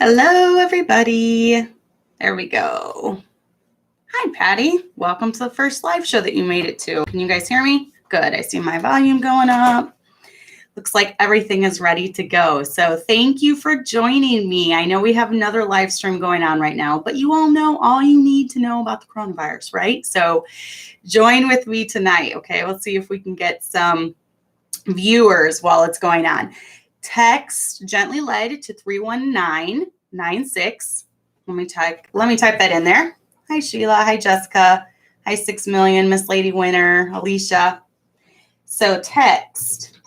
Hello, everybody. There we go. Hi, Patty. Welcome to the first live show that you made it to. Can you guys hear me? Good. I see my volume going up. Looks like everything is ready to go. So thank you for joining me. I know we have another live stream going on right now, but you all know all you need to know about the coronavirus, right? So join with me tonight, okay? Let's see if we can get some viewers while it's going on. Text Gently Led to 31996. Let me type that in there. Hi, Sheila. Hi, Jessica. Hi, 6 million, Miss Lady Winner, Alicia. So text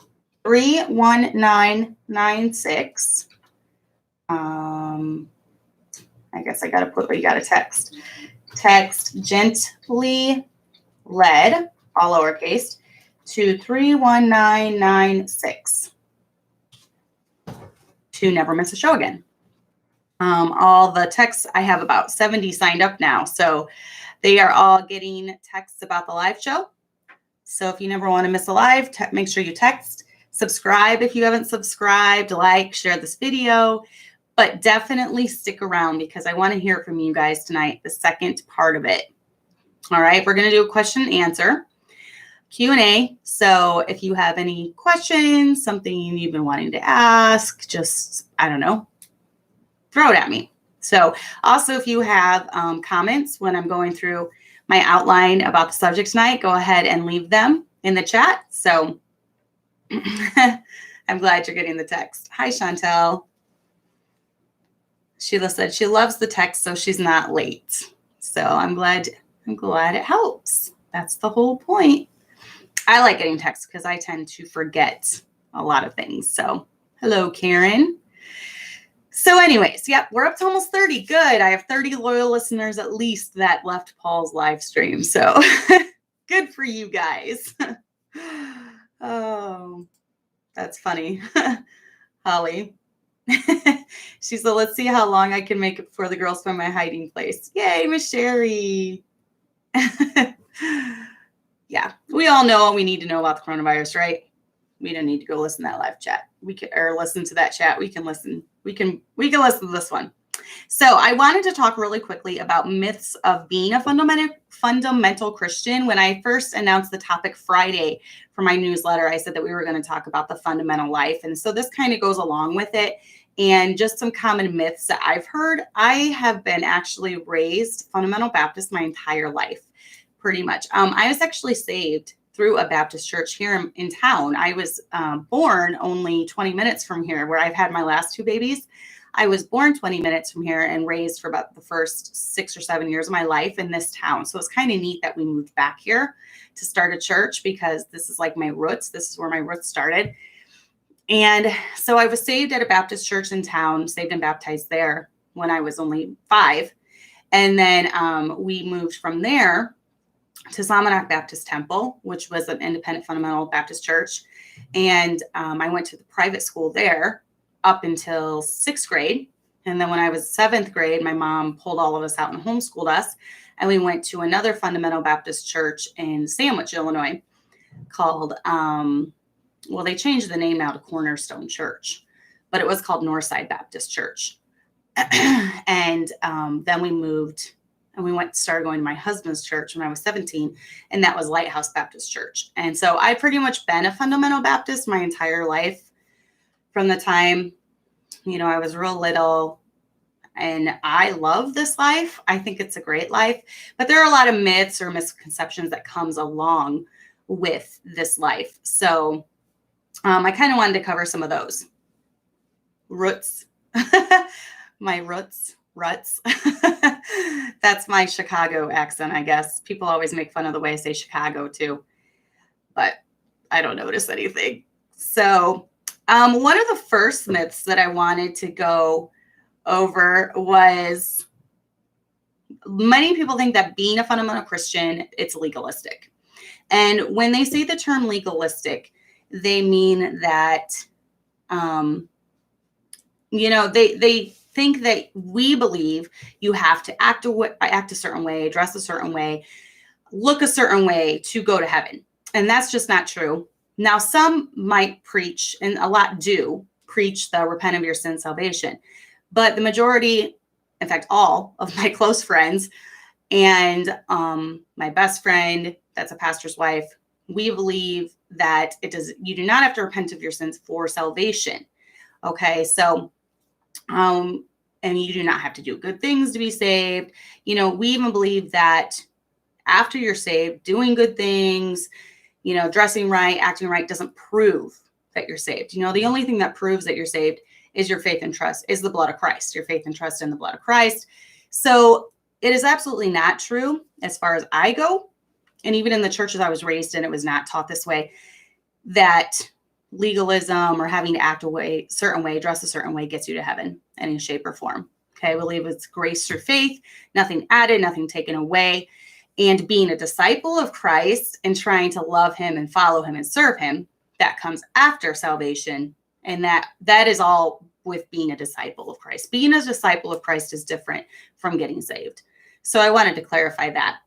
31996. I guess I got to put what you got to text. Text Gently Led, all lowercase, to 31996. To never miss a show again. All the texts, I have about 70 signed up now. So they are all getting texts about the live show. So if you never want to miss a live, make sure you text. Subscribe if you haven't subscribed. Like, share this video. But definitely stick around because I want to hear from you guys tonight, the second part of it. All right, we're going to do a question and answer. Q&A. So if you have any questions, something you've been wanting to ask, just, I don't know, throw it at me. So also if you have comments when I'm going through my outline about the subject tonight, go ahead and leave them in the chat. So I'm glad you're getting the text. Hi, Chantel. Sheila said she loves the text, so she's not late. So I'm glad it helps. That's the whole point. I like getting texts because I tend to forget a lot of things. So hello, Karen. So anyways, yep, we're up to almost 30. Good. I have 30 loyal listeners at least that left Paul's live stream. So good for you guys. Oh, that's funny. Holly. She said, let's see how long I can make it before the girls find my hiding place. Yay, Miss Sherry. Yeah, we all know what we need to know about the coronavirus, right? We don't need to go listen to that live chat. We can, or listen to that chat. We can listen. We can listen to this one. So I wanted to talk really quickly about myths of being a fundamental Christian. When I first announced the topic Friday for my newsletter, I said that we were going to talk about the fundamental life. And so this kind of goes along with it. And just some common myths that I've heard. I have been actually raised fundamental Baptist my entire life. Pretty much. I was actually saved through a Baptist church here in town. I was born only 20 minutes from here, where I've had my last two babies. I was born 20 minutes from here and raised for about the first 6 or 7 years of my life in this town. So it's kind of neat that we moved back here to start a church because this is like my roots. This is where my roots started. And so I was saved at a Baptist church in town, saved and baptized there when I was only 5. And then we moved from there to Salmonac Baptist Temple, which was an independent fundamental Baptist church. And I went to the private school there up until 6th grade. And then when I was 7th grade, my mom pulled all of us out and homeschooled us. And we went to another fundamental Baptist church in Sandwich, Illinois called, they changed the name now to Cornerstone Church, but it was called Northside Baptist Church. And then we moved and we started going to my husband's church when I was 17, and that was Lighthouse Baptist Church. And so I've pretty much been a fundamental Baptist my entire life from the time, I was real little, and I love this life. I think it's a great life, but there are a lot of myths or misconceptions that comes along with this life. So I kind of wanted to cover some of those. Roots, my roots. Ruts. That's my Chicago accent, I guess. People always make fun of the way I say Chicago too, but I don't notice anything. So one of the first myths that I wanted to go over was many people think that being a fundamental Christian, it's legalistic. And when they say the term legalistic, they mean that, they think that we believe you have to act a certain way, dress a certain way, look a certain way to go to heaven. And that's just not true. Now, some might preach, and a lot do preach the repent of your sin salvation. But the majority, in fact, all of my close friends and my best friend, that's a pastor's wife, we believe that you do not have to repent of your sins for salvation. Okay, so and you do not have to do good things to be saved. We even believe that after you're saved, doing good things, dressing right, acting right doesn't prove that you're saved. The only thing that proves that you're saved is your faith and trust, is the blood of Christ, your faith and trust in the blood of Christ. So it is absolutely not true as far as I go. And even in the churches I was raised in, it was not taught this way, that legalism or having to act a certain way, dress a certain way gets you to heaven in any shape or form. Okay, I believe it's grace through faith, nothing added, nothing taken away. And being a disciple of Christ and trying to love him and follow him and serve him, that comes after salvation. And that is all with being a disciple of Christ. Being a disciple of Christ is different from getting saved. So I wanted to clarify that.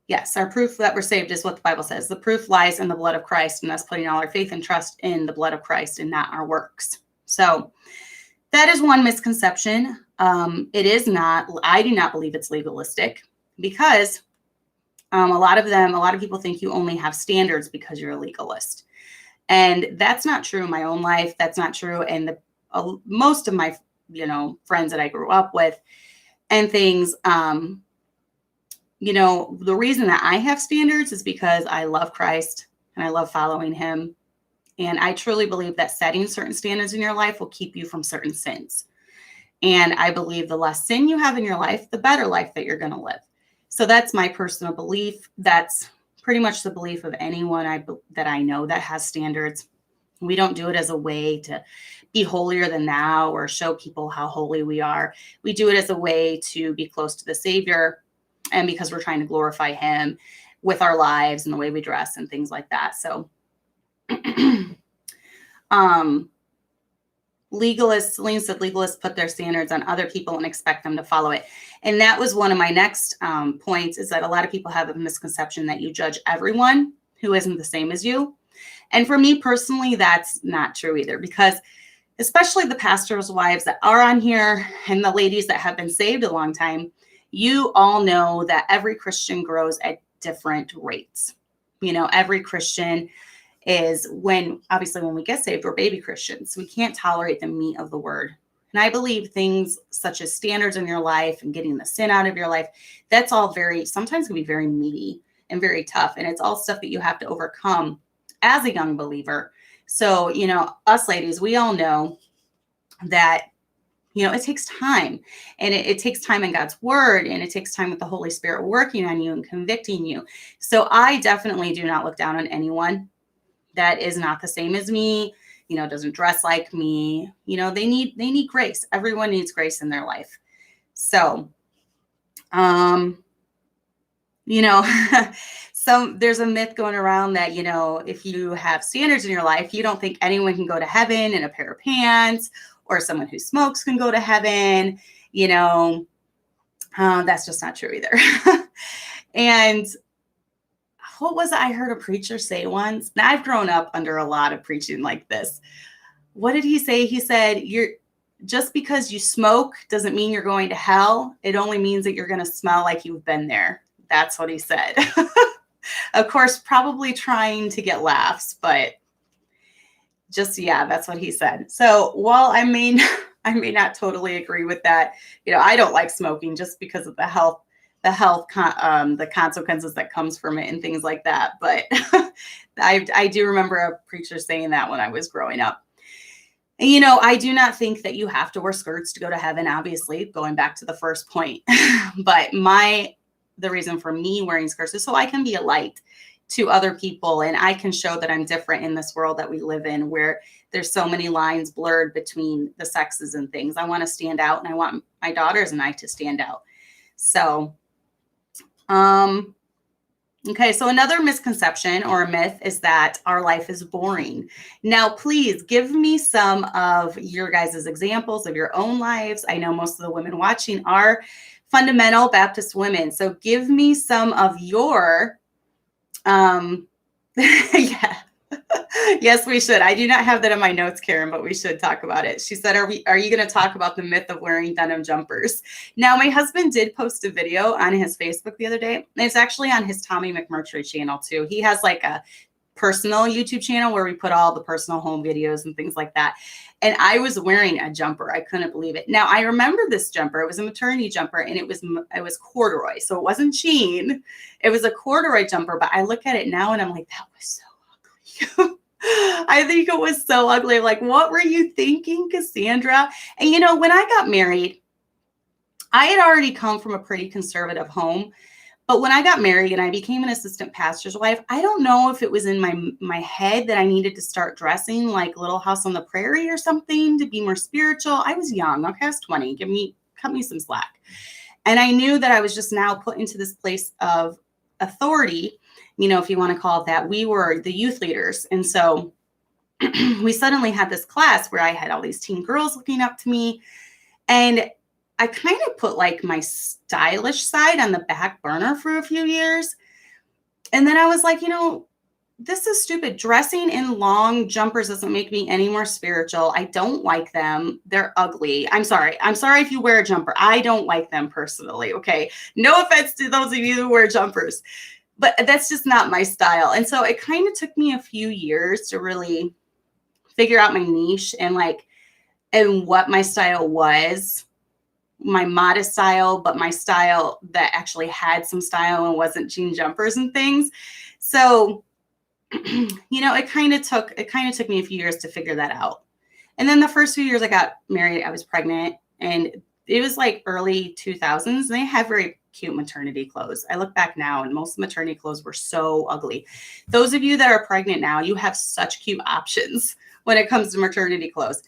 Yes, our proof that we're saved is what the Bible says. The proof lies in the blood of Christ, and that's putting all our faith and trust in the blood of Christ and not our works. So that is one misconception. It is not, I do not believe it's legalistic, because a lot of people think you only have standards because you're a legalist. And that's not true in my own life. That's not true. And most of my, friends that I grew up with and things, the reason that I have standards is because I love Christ and I love following him. And I truly believe that setting certain standards in your life will keep you from certain sins. And I believe the less sin you have in your life, the better life that you're going to live. So that's my personal belief. That's pretty much the belief of anyone that I know that has standards. We don't do it as a way to be holier than thou or show people how holy we are. We do it as a way to be close to the Savior, and because we're trying to glorify him with our lives and the way we dress and things like that. So Celine said legalists put their standards on other people and expect them to follow it. And that was one of my next points, is that a lot of people have a misconception that you judge everyone who isn't the same as you. And for me personally, that's not true either, because especially the pastors' wives that are on here and the ladies that have been saved a long time, you all know that every Christian grows at different rates. Every Christian is, obviously when we get saved, we're baby Christians. We can't tolerate the meat of the word. And I believe things such as standards in your life and getting the sin out of your life, that's all sometimes can be very meaty and very tough. And it's all stuff that you have to overcome as a young believer. So, us ladies, we all know that it takes time, and it takes time in God's word, and it takes time with the Holy Spirit working on you and convicting you. So I definitely do not look down on anyone that is not the same as me, doesn't dress like me. They need grace. Everyone needs grace in their life. So, there's a myth going around that, if you have standards in your life, you don't think anyone can go to heaven in a pair of pants, or someone who smokes can go to heaven. That's just not true either. And what was it I heard a preacher say once? Now, I've grown up under a lot of preaching like this. What did he say? He said, just because you smoke doesn't mean you're going to hell. It only means that you're going to smell like you've been there. That's what he said. Of course, probably trying to get laughs, but that's what he said. So while I may not totally agree with that, I don't like smoking just because of the consequences that comes from it and things like that. But I do remember a preacher saying that when I was growing up. And, I do not think that you have to wear skirts to go to heaven, obviously, going back to the first point. But the reason for me wearing skirts is so I can be a light to other people, and I can show that I'm different in this world that we live in, where there's so many lines blurred between the sexes and things. I want to stand out, and I want my daughters and I to stand out. So, okay. So another misconception or a myth is that our life is boring. Now, please give me some of your guys' examples of your own lives. I know most of the women watching are fundamental Baptist women. So give me some of your, yeah, Yes, we should. I do not have that in my notes, Karen, but we should talk about it. She said, are you going to talk about the myth of wearing denim jumpers? Now, my husband did post a video on his Facebook the other day. And it's actually on his Tommy McMurtry channel too. He has like a personal YouTube channel where we put all the personal home videos and things like that. And I was wearing a jumper. I couldn't believe it. Now, I remember this jumper. It was a maternity jumper, and it was corduroy. So it wasn't jean. It was a corduroy jumper. But I look at it now and I'm like, that was so ugly. I think it was so ugly. Like, what were you thinking, Cassandra? And when I got married, I had already come from a pretty conservative home. But when I got married and I became an assistant pastor's wife, I don't know if it was in my head that I needed to start dressing like Little House on the Prairie or something to be more spiritual. I was young. Okay, I was 20. Cut me some slack. And I knew that I was just now put into this place of authority, if you want to call it that. We were the youth leaders. And so we suddenly had this class where I had all these teen girls looking up to me. And I kind of put like my stylish side on the back burner for a few years. And then I was like, this is stupid. Dressing in long jumpers doesn't make me any more spiritual. I don't like them. They're ugly. I'm sorry. I'm sorry if you wear a jumper. I don't like them personally. Okay. No offense to those of you who wear jumpers, but that's just not my style. And so it kind of took me a few years to really figure out my niche and what my style was. My modest style, but my style that actually had some style and wasn't jean jumpers and things. So, it kind of took me a few years to figure that out. And then the first few years I got married, I was pregnant, and it was like early 2000s. And they had very cute maternity clothes. I look back now and most maternity clothes were so ugly. Those of you that are pregnant now, you have such cute options when it comes to maternity clothes.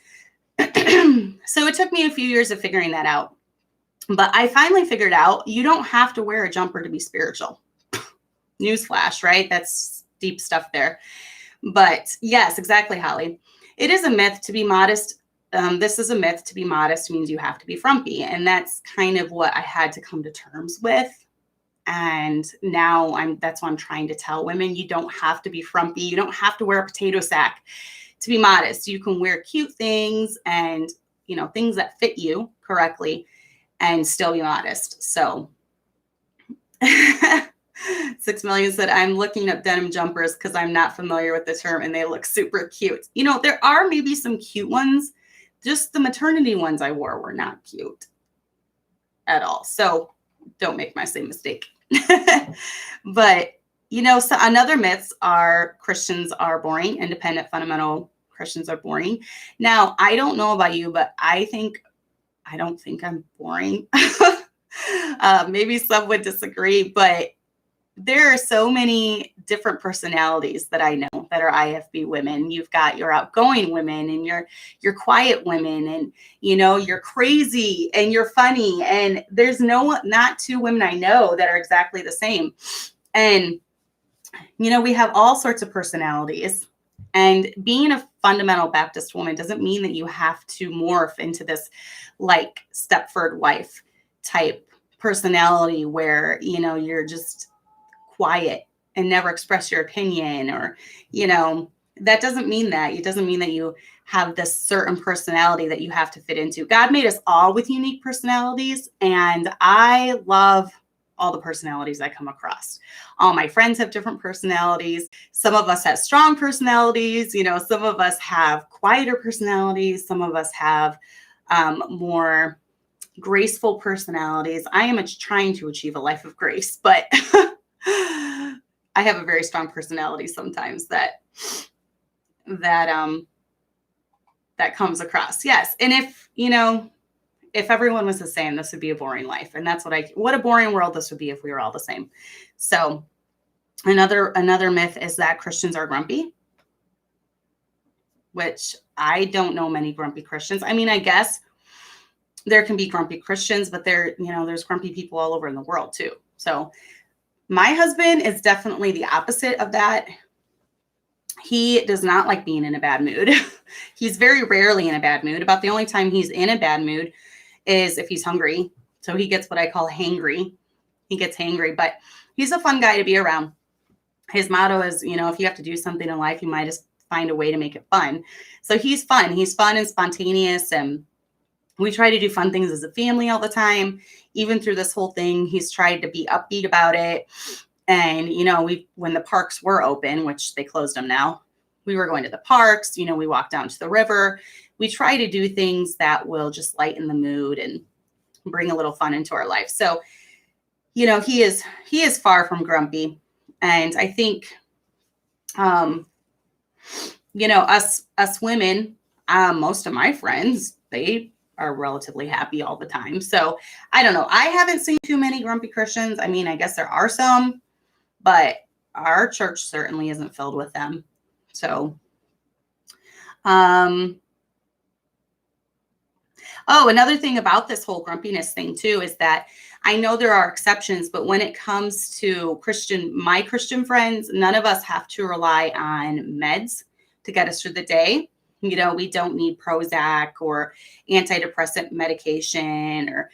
So it took me a few years of figuring that out. But I finally figured out you don't have to wear a jumper to be spiritual. Newsflash, right? That's deep stuff there. But yes, exactly, Holly. It is a myth to be modest. This is a myth. To be modest means you have to be frumpy. And that's kind of what I had to come to terms with. And now that's what I'm trying to tell women. You don't have to be frumpy. You don't have to wear a potato sack to be modest. You can wear cute things and, things that fit you correctly and still be modest. So 6 million said, I'm looking up denim jumpers because I'm not familiar with the term and they look super cute. There are maybe some cute ones. Just the maternity ones I wore were not cute at all. So don't make my same mistake. But, so another myths are Christians are boring. Independent fundamental Christians are boring. Now, I don't know about you, but I don't think I'm boring. Maybe some would disagree, but there are so many different personalities that I know that are IFB women. You've got your outgoing women and your quiet women, and you're crazy and you're funny. And there's not two women I know that are exactly the same. And we have all sorts of personalities. And being a fundamental Baptist woman doesn't mean that you have to morph into this like Stepford wife type personality where, you're just quiet and never express your opinion, or, that doesn't mean that. It doesn't mean that you have this certain personality that you have to fit into. God made us all with unique personalities, and I love all the personalities I come across. All my friends have different personalities. Some of us have strong personalities. Some of us have quieter personalities. Some of us have more graceful personalities. I am trying to achieve a life of grace, but I have a very strong personality sometimes that comes across. Yes. And if everyone was the same, this would be a boring life. And that's what a boring world this would be if we were all the same. So another myth is that Christians are grumpy, which I don't know many grumpy Christians. I mean, I guess there can be grumpy Christians, but there's grumpy people all over in the world too. So my husband is definitely the opposite of that. He does not like being in a bad mood. He's very rarely in a bad mood. About the only time he's in a bad mood is if he's hungry. So he gets what I call hangry. He gets hangry, but he's a fun guy to be around. his motto is, if you have to do something in life, you might just find a way to make it fun. So he's fun. He's fun and spontaneous. And we try to do fun things as a family all the time. Even through this whole thing, he's tried to be upbeat about it. And, when the parks were open, which they closed them now, we were going to the parks, we walked down to the river. We try to do things that will just lighten the mood and bring a little fun into our life. So, he is far from grumpy. And I think, us women, most of my friends, they are relatively happy all the time. So I don't know. I haven't seen too many grumpy Christians. I mean, I guess there are some, but our church certainly isn't filled with them. So, another thing about this whole grumpiness thing too, is that I know there are exceptions, but when it comes to my Christian friends, none of us have to rely on meds to get us through the day. We don't need Prozac or antidepressant medication or,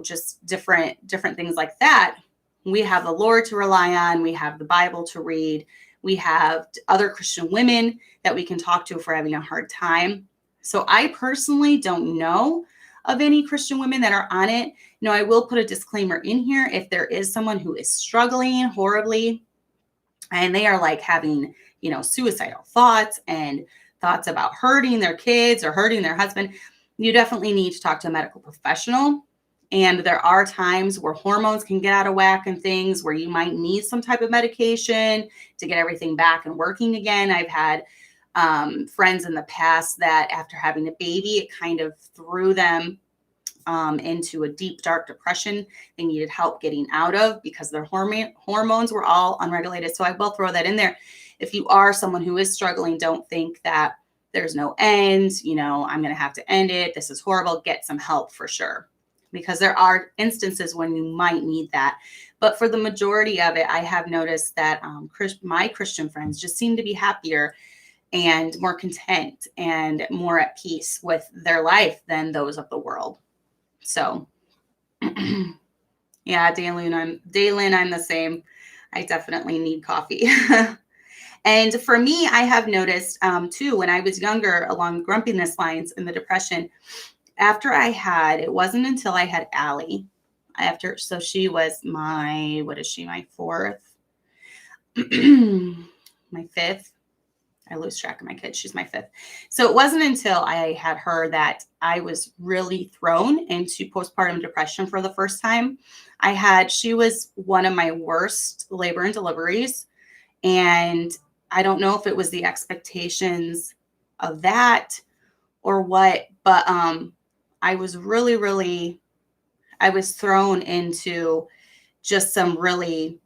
just different things like that. We have the Lord to rely on. We have the Bible to read. We have other Christian women that we can talk to if we're having a hard time. So I personally don't know of any Christian women that are on it. I will put a disclaimer in here. If there is someone who is struggling horribly and they are like having, suicidal thoughts and thoughts about hurting their kids or hurting their husband, you definitely need to talk to a medical professional. And there are times where hormones can get out of whack and things where you might need some type of medication to get everything back and working again. I've had friends in the past that after having a baby, it kind of threw them into a deep, dark depression they needed help getting out of because their hormones were all unregulated. So I will throw that in there. If you are someone who is struggling, don't think that there's no end. I'm going to have to end it. This is horrible. Get some help for sure, because there are instances when you might need that. But for the majority of it, I have noticed that my Christian friends just seem to be happier and more content and more at peace with their life than those of the world. So, yeah, Daylin, I'm the same. I definitely need coffee. And for me, I have noticed too, when I was younger, along grumpiness lines and the depression, it wasn't until I had Allie, so she was my fourth, my fifth. I lose track of my kids. She's my fifth. So it wasn't until I had her that I was really thrown into postpartum depression for the first time. She was one of my worst labor and deliveries. And I don't know if it was the expectations of that or what, but I was I was thrown into just some really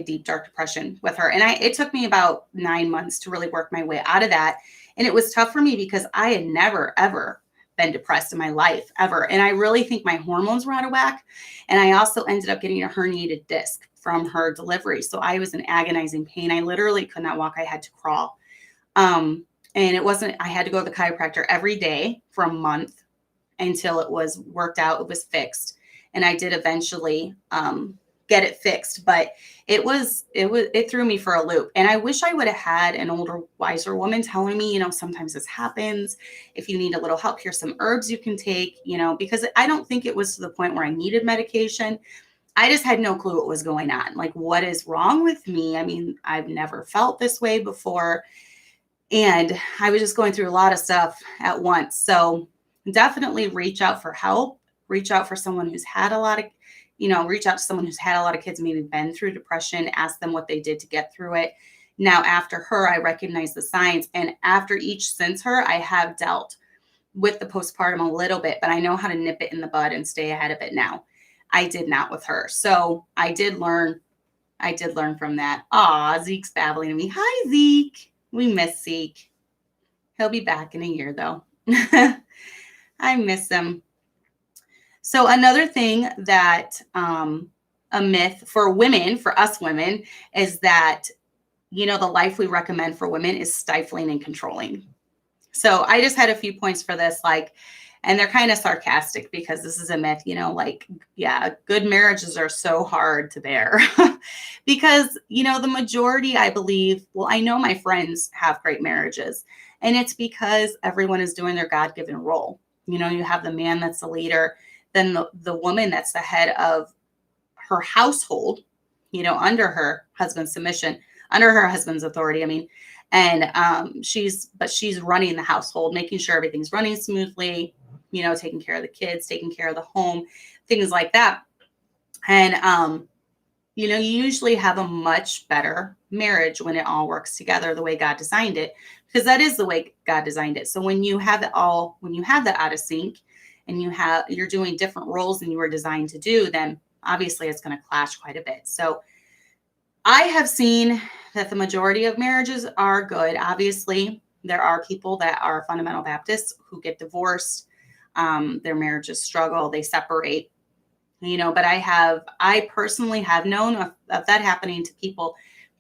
deep, dark depression with her. And it took me about 9 months to really work my way out of that. And it was tough for me because I had never, ever been depressed in my life, ever. And I really think my hormones were out of whack. And I also ended up getting a herniated disc from her delivery. So I was in agonizing pain. I literally could not walk. I had to crawl. And I had to go to the chiropractor every day for a month until it was worked out. It was fixed. And I did eventually get it fixed, but it threw me for a loop. And I wish I would have had an older, wiser woman telling me, sometimes this happens. If you need a little help, here's some herbs you can take, because I don't think it was to the point where I needed medication. I just had no clue what was going on. Like, what is wrong with me? I mean, I've never felt this way before. And I was just going through a lot of stuff at once. So definitely reach out for help, reach out for someone who's had a lot of reach out to someone who's had a lot of kids, maybe been through depression, ask them what they did to get through it. Now, after her, I recognize the signs. And after each since her, I have dealt with the postpartum a little bit, but I know how to nip it in the bud and stay ahead of it now. I did not with her. So I did learn from that. Aw, Zeke's babbling to me. Hi, Zeke. We miss Zeke. He'll be back in a year, though. I miss him. So another thing that a myth for women, for us women, is that, the life we recommend for women is stifling and controlling. So I just had a few points for this. Like, And they're kind of sarcastic because this is a myth, like, yeah, good marriages are so hard to bear because, the majority, I believe, well, I know my friends have great marriages, and it's because everyone is doing their God-given role. You have the man that's the leader, then the woman that's the head of her household, under her husband's submission, under her husband's authority. I mean, and she's running the household, making sure everything's running smoothly, taking care of the kids, taking care of the home, things like that. And, you usually have a much better marriage when it all works together the way God designed it, because that is the way God designed it. So when you have that out of sync and you're doing different roles than you were designed to do, then obviously it's going to clash quite a bit. So I have seen that the majority of marriages are good. Obviously, there are people that are fundamental Baptists who get divorced. Their marriages struggle, they separate, but I personally have known of that happening to people,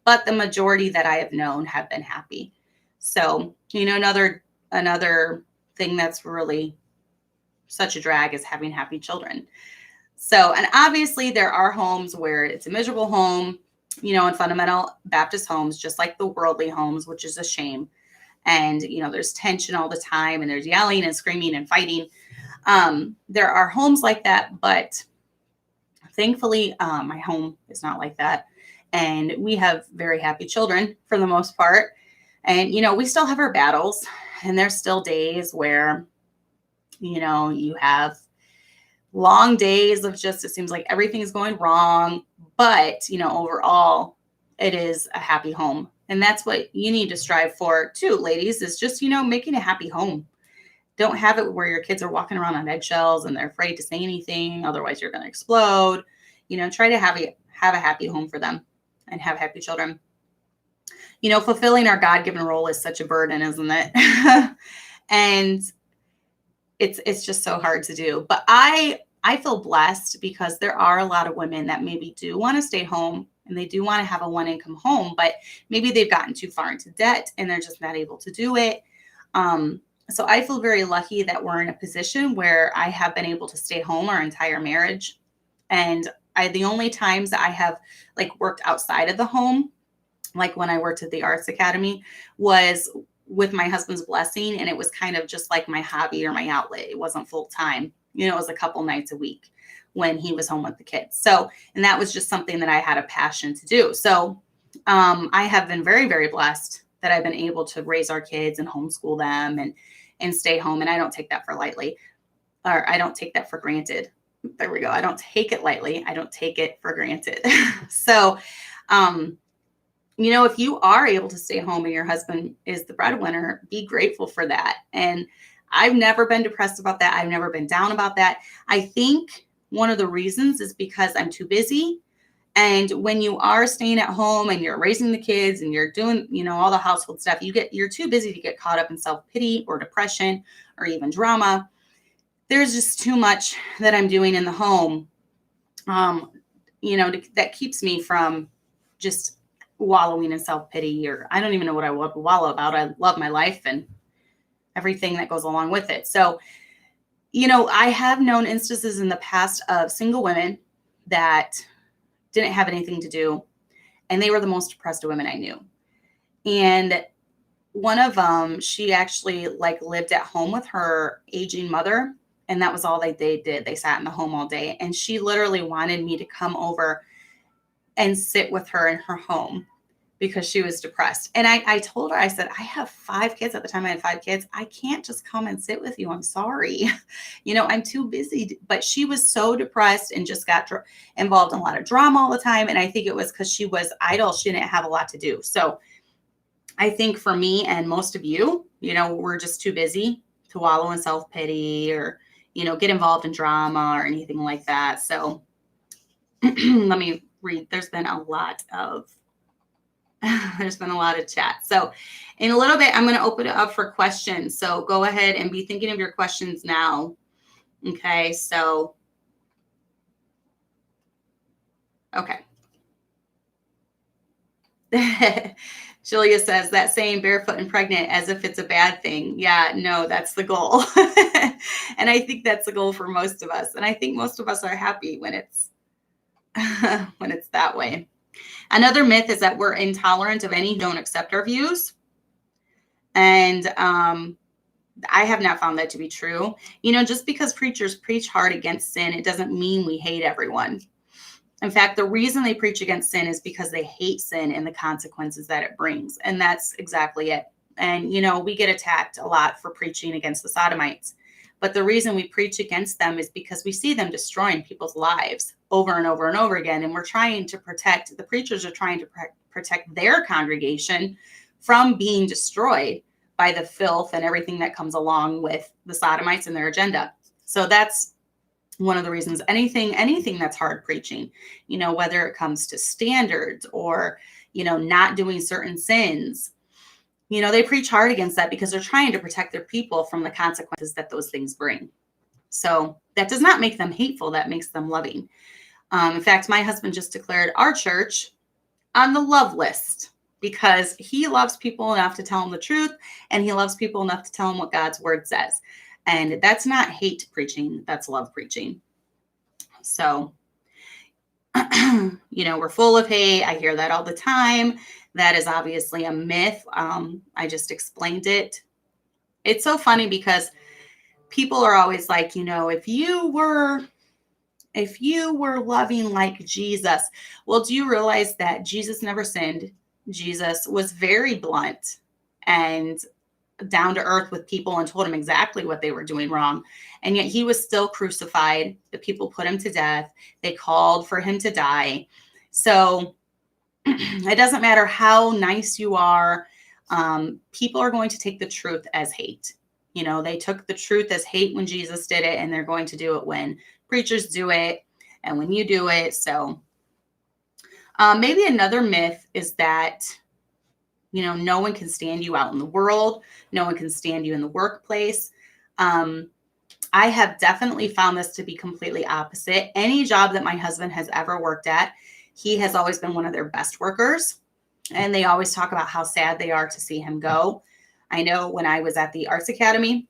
but the majority that I have known have been happy. So, another thing that's really such a drag is having happy children. So, and obviously there are homes where it's a miserable home, in fundamental Baptist homes, just like the worldly homes, which is a shame. And, there's tension all the time and there's yelling and screaming and fighting. There are homes like that, but thankfully, my home is not like that. And we have very happy children for the most part. And, we still have our battles, and there's still days where, you have long days of just, it seems like everything's going wrong, but, overall it is a happy home. And that's what you need to strive for too, ladies, is just, making a happy home. Don't have it where your kids are walking around on eggshells and they're afraid to say anything. Otherwise you're going to explode. Try to have a happy home for them and have happy children. Fulfilling our God-given role is such a burden, isn't it? And it's just so hard to do. But I feel blessed because there are a lot of women that maybe do want to stay home and they do want to have a one income home, but maybe they've gotten too far into debt and they're just not able to do it. So I feel very lucky that we're in a position where I have been able to stay home our entire marriage. And the only times that I have worked outside of the home, like when I worked at the Arts Academy, was with my husband's blessing. And it was kind of just like my hobby or my outlet. It wasn't full time. It was a couple nights a week when he was home with the kids. So, and that was just something that I had a passion to do. So I have been very, very blessed that I've been able to raise our kids and homeschool them and stay home. And I don't take that for lightly, or I don't take that for granted. There we go. I don't take it lightly. I don't take it for granted. So, if you are able to stay home and your husband is the breadwinner, be grateful for that. And I've never been depressed about that. I've never been down about that. I think one of the reasons is because I'm too busy. And when you are staying at home and you're raising the kids and you're doing, all the household stuff, you're too busy to get caught up in self-pity or depression or even drama. There's just too much that I'm doing in the home, that keeps me from just wallowing in self-pity, or I don't even know what I would wallow about. I love my life and everything that goes along with it. So, I have known instances in the past of single women that didn't have anything to do, and they were the most depressed women I knew. And one of them, she actually lived at home with her aging mother, and that was all they did. They sat in the home all day, and she literally wanted me to come over and sit with her in her home because she was depressed. And I told her, I said, I have 5 kids. At the time I had 5 kids. I can't just come and sit with you. I'm sorry. I'm too busy. But she was so depressed and just got involved in a lot of drama all the time. And I think it was because she was idle. She didn't have a lot to do. So I think for me and most of you, we're just too busy to wallow in self-pity or, get involved in drama or anything like that. So let me read. There's been a lot of chat. So in a little bit, I'm going to open it up for questions. So go ahead and be thinking of your questions now. Okay. So, okay. Julia says that saying barefoot and pregnant as if it's a bad thing. Yeah, no, that's the goal. And I think that's the goal for most of us. And I think most of us are happy when it's when it's that way. Another myth is that we're intolerant of any who don't accept our views. And I have not found that to be true. Just because preachers preach hard against sin, it doesn't mean we hate everyone. In fact, the reason they preach against sin is because they hate sin and the consequences that it brings. And that's exactly it. And, we get attacked a lot for preaching against the sodomites. But the reason we preach against them is because we see them destroying people's lives over and over and over again. And we're trying to protect, the preachers are trying to protect their congregation from being destroyed by the filth and everything that comes along with the sodomites and their agenda. So that's one of the reasons. Anything that's hard preaching, whether it comes to standards or, not doing certain sins, they preach hard against that because they're trying to protect their people from the consequences that those things bring. So that does not make them hateful. That makes them loving. In fact, my husband just declared our church on the love list because he loves people enough to tell them the truth, and he loves people enough to tell them what God's word says. And that's not hate preaching. That's love preaching. So, we're full of hate. I hear that all the time. That is obviously a myth. I just explained it. It's so funny because people are always like, if you were loving like Jesus, well, do you realize that Jesus never sinned? Jesus was very blunt and down to earth with people and told them exactly what they were doing wrong. And yet he was still crucified. The people put him to death. They called for him to die. So it doesn't matter how nice you are. People are going to take the truth as hate. They took the truth as hate when Jesus did it, and they're going to do it when preachers do it and when you do it. So maybe another myth is that, no one can stand you out in the world. No one can stand you in the workplace. I have definitely found this to be completely opposite. Any job that my husband has ever worked at, he has always been one of their best workers. And they always talk about how sad they are to see him go. I know when I was at the Arts Academy,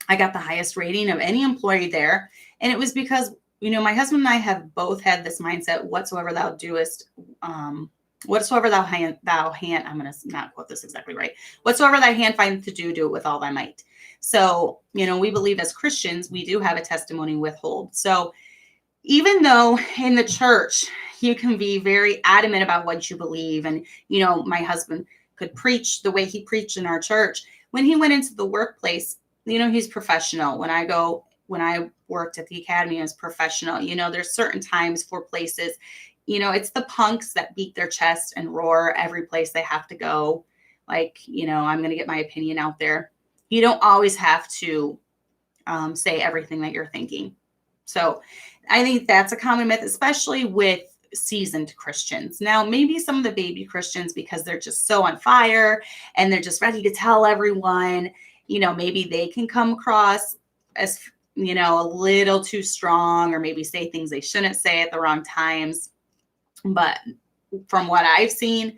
I got the highest rating of any employee there. And it was because, my husband and I have both had this mindset, whatsoever thou doest, whatsoever thou hand, I'm going to not quote this exactly right. Whatsoever thy hand finds to do, do it with all thy might. So, we believe as Christians, we do have a testimony withhold. So even though in the church, you can be very adamant about what you believe. And, my husband could preach the way he preached in our church. When he went into the workplace, he's professional. When I worked at the academy, I was professional. There's certain times for places, it's the punks that beat their chest and roar every place they have to go. Like, I'm going to get my opinion out there. You don't always have to say everything that you're thinking. So I think that's a common myth, especially with seasoned Christians. Now, maybe some of the baby Christians, because they're just so on fire and they're just ready to tell everyone, maybe they can come across as, a little too strong, or maybe say things they shouldn't say at the wrong times. But from what I've seen,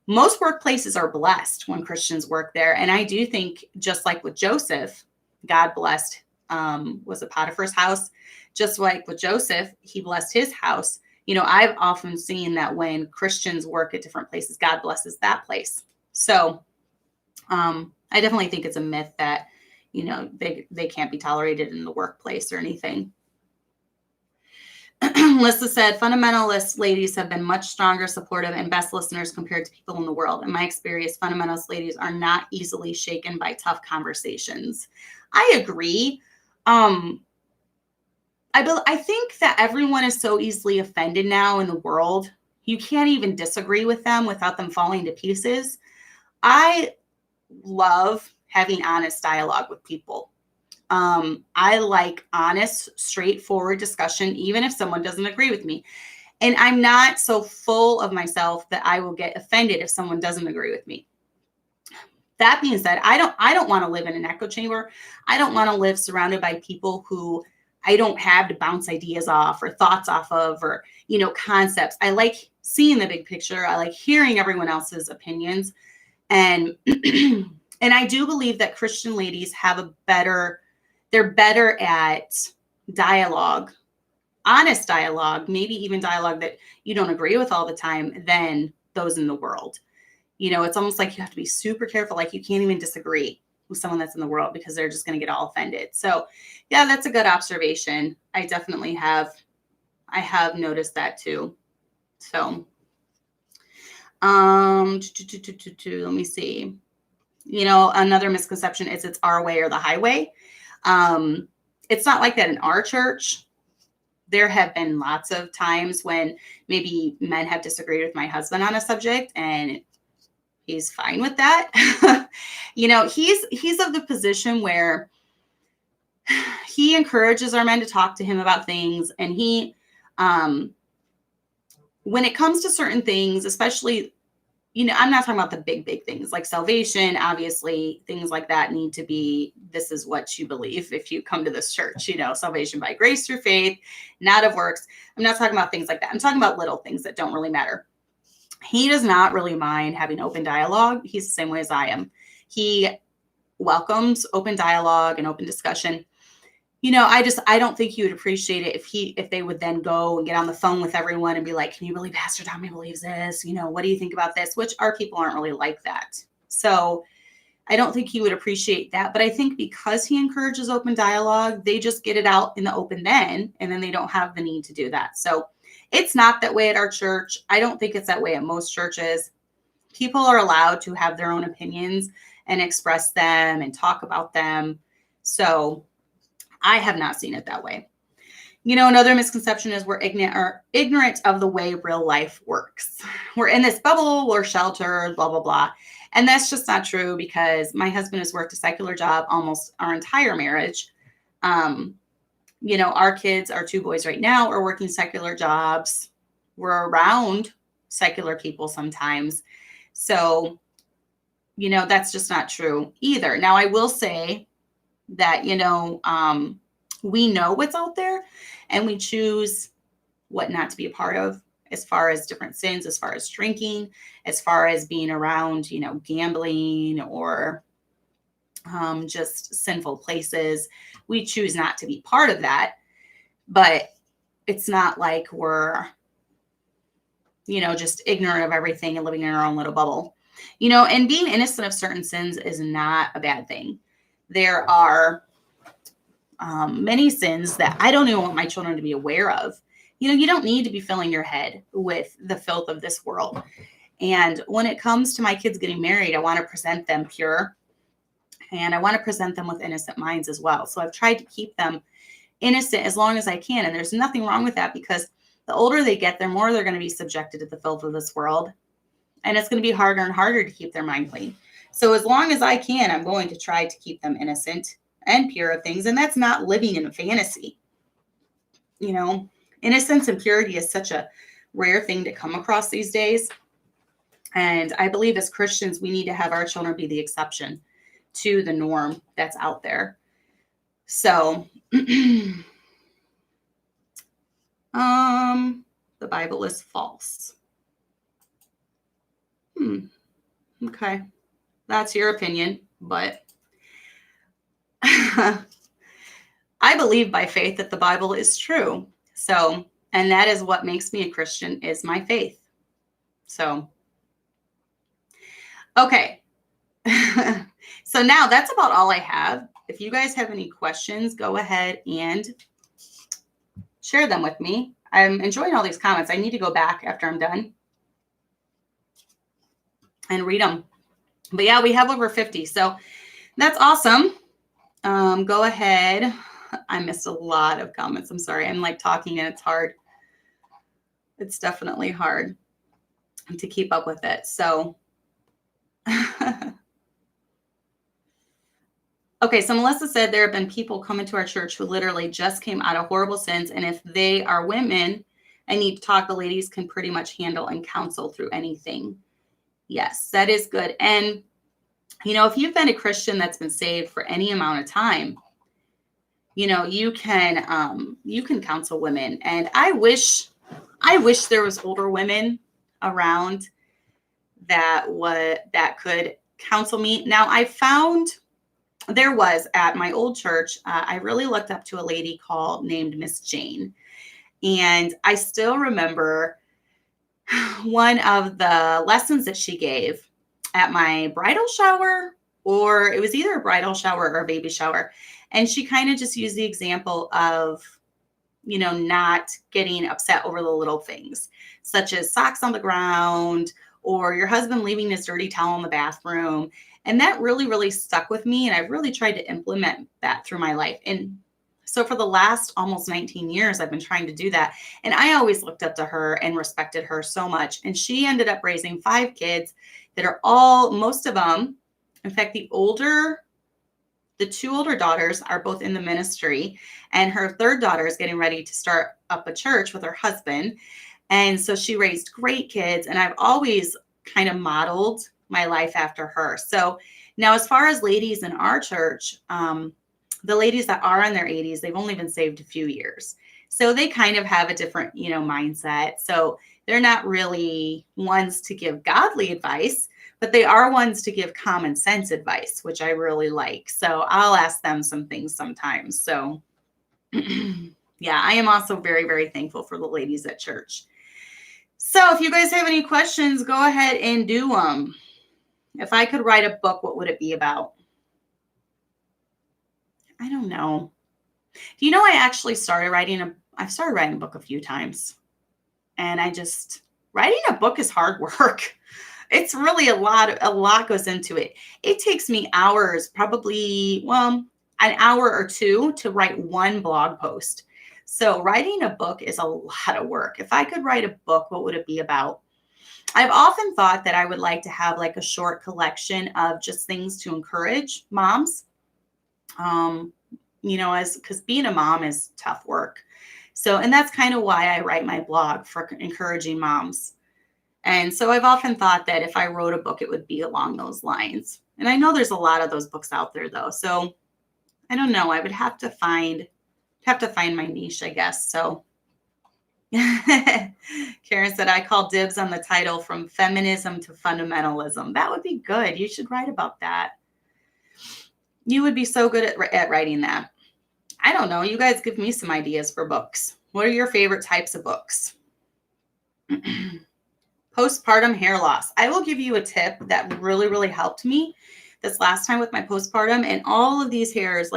most workplaces are blessed when Christians work there. And I do think, just like with Joseph, God blessed, was it Potiphar's house? Just like with Joseph, he blessed his house. I've often seen that when Christians work at different places, God blesses that place. So I definitely think it's a myth that, they can't be tolerated in the workplace or anything. Lisa said, fundamentalist ladies have been much stronger, supportive, and best listeners compared to people in the world. In my experience, fundamentalist ladies are not easily shaken by tough conversations. I agree. I think that everyone is so easily offended now in the world. You can't even disagree with them without them falling to pieces. I love having honest dialogue with people. I like honest, straightforward discussion, even if someone doesn't agree with me. And I'm not so full of myself that I will get offended if someone doesn't agree with me. That being said, I don't want to live in an echo chamber. I don't want to live surrounded by people who I don't have to bounce ideas off or thoughts off of, or, concepts. I like seeing the big picture. I like hearing everyone else's opinions. And, and I do believe that Christian ladies they're better at dialogue, honest dialogue, maybe even dialogue that you don't agree with all the time, than those in the world. It's almost like you have to be super careful. Like you can't even disagree with someone that's in the world because they're just going to get all offended. So yeah, that's a good observation. I definitely have noticed that too. So, let me see. Another misconception is it's our way or the highway. It's not like that in our church. There have been lots of times when maybe men have disagreed with my husband on a subject, and he's fine with that. He's of the position where he encourages our men to talk to him about things. And he, when it comes to certain things, especially, I'm not talking about the big things like salvation. Obviously, things like that need to be, this is what you believe if you come to this church, salvation by grace through faith, not of works. I'm not talking about things like that. I'm talking about little things that don't really matter. He does not really mind having open dialogue. He's the same way as I am. He welcomes open dialogue and open discussion. I don't think he would appreciate it if they would then go and get on the phone with everyone and be like, can you believe Pastor Tommy believes this? What do you think about this? Which our people aren't really like that. So I don't think he would appreciate that. But I think because he encourages open dialogue, they just get it out in the open then, and then they don't have the need to do that. So it's not that way at our church. I don't think it's that way at most churches. People are allowed to have their own opinions and express them and talk about them. So I have not seen it that way. Another misconception is we're ignorant of the way real life works. We're in this bubble, we're sheltered, blah, blah, blah. And that's just not true, because my husband has worked a secular job almost our entire marriage. Our kids, our two boys right now, are working secular jobs. We're around secular people sometimes. So, that's just not true either. Now, I will say that, we know what's out there, and we choose what not to be a part of, as far as different sins, as far as drinking, as far as being around, gambling or just sinful places. We choose not to be part of that, but it's not like we're, just ignorant of everything and living in our own little bubble, and being innocent of certain sins is not a bad thing. There are many sins that I don't even want my children to be aware of. You don't need to be filling your head with the filth of this world. And when it comes to my kids getting married, I want to present them pure, and I want to present them with innocent minds as well. So I've tried to keep them innocent as long as I can. And there's nothing wrong with that, because the older they get, the more they're going to be subjected to the filth of this world. And it's going to be harder and harder to keep their mind clean. So as long as I can, I'm going to try to keep them innocent and pure of things. And that's not living in a fantasy. Innocence and purity is such a rare thing to come across these days. And I believe as Christians, we need to have our children be the exception to the norm that's out there. So, the Bible is false. Okay. That's your opinion, but I believe by faith that the Bible is true. So, and that is what makes me a Christian, is my faith. So, okay. So now that's about all I have. If you guys have any questions, go ahead and share them with me. I'm enjoying all these comments. I need to go back after I'm done and read them. But yeah, we have over 50. So that's awesome. Go ahead. I missed a lot of comments. I'm sorry. I'm like talking and it's hard. It's definitely hard to keep up with it. So, okay. So Melissa said there have been people come into our church who literally just came out of horrible sins. And if they are women and need to talk, the ladies can pretty much handle and counsel through anything. Yes, that is good. And, if you've been a Christian that's been saved for any amount of time, you can counsel women. And I wish there was older women around that could counsel me. Now, I found there was at my old church, I really looked up to a lady named Miss Jane. And I still remember one of the lessons that she gave at my bridal shower, or it was either a bridal shower or a baby shower. And she kind of just used the example of, not getting upset over the little things, such as socks on the ground or your husband leaving his dirty towel in the bathroom. And that really, really stuck with me. And I've really tried to implement that through my life. And so for the last almost 19 years, I've been trying to do that. And I always looked up to her and respected her so much. And she ended up raising 5 kids that are most of them, in fact, the 2 older daughters are both in the ministry, and her 3rd daughter is getting ready to start up a church with her husband. And so she raised great kids, and I've always kind of modeled my life after her. So now, as far as ladies in our church, the ladies that are in their 80s, they've only been saved a few years. So they kind of have a different, mindset. So they're not really ones to give godly advice, but they are ones to give common sense advice, which I really like. So I'll ask them some things sometimes. So yeah, I am also very, very thankful for the ladies at church. So if you guys have any questions, go ahead and do them. If I could write a book, what would it be about? I don't know. Do you know I actually I've started writing a book a few times. And writing a book is hard work. It's really a lot goes into it. It takes me hours, probably, an hour or 2 to write one blog post. So writing a book is a lot of work. If I could write a book, what would it be about? I've often thought that I would like to have like a short collection of just things to encourage moms. Because being a mom is tough work. So, and that's kind of why I write my blog, for encouraging moms. And so I've often thought that if I wrote a book, it would be along those lines. And I know there's a lot of those books out there though. So I don't know. I would have to find my niche, I guess. So Karen said, I call dibs on the title, From Feminism to Fundamentalism. That would be good. You should write about that. You would be so good at writing that. I don't know. You guys give me some ideas for books. What are your favorite types of books? Postpartum hair loss. I will give you a tip that really, really helped me this last time with my postpartum. And all of these hairs,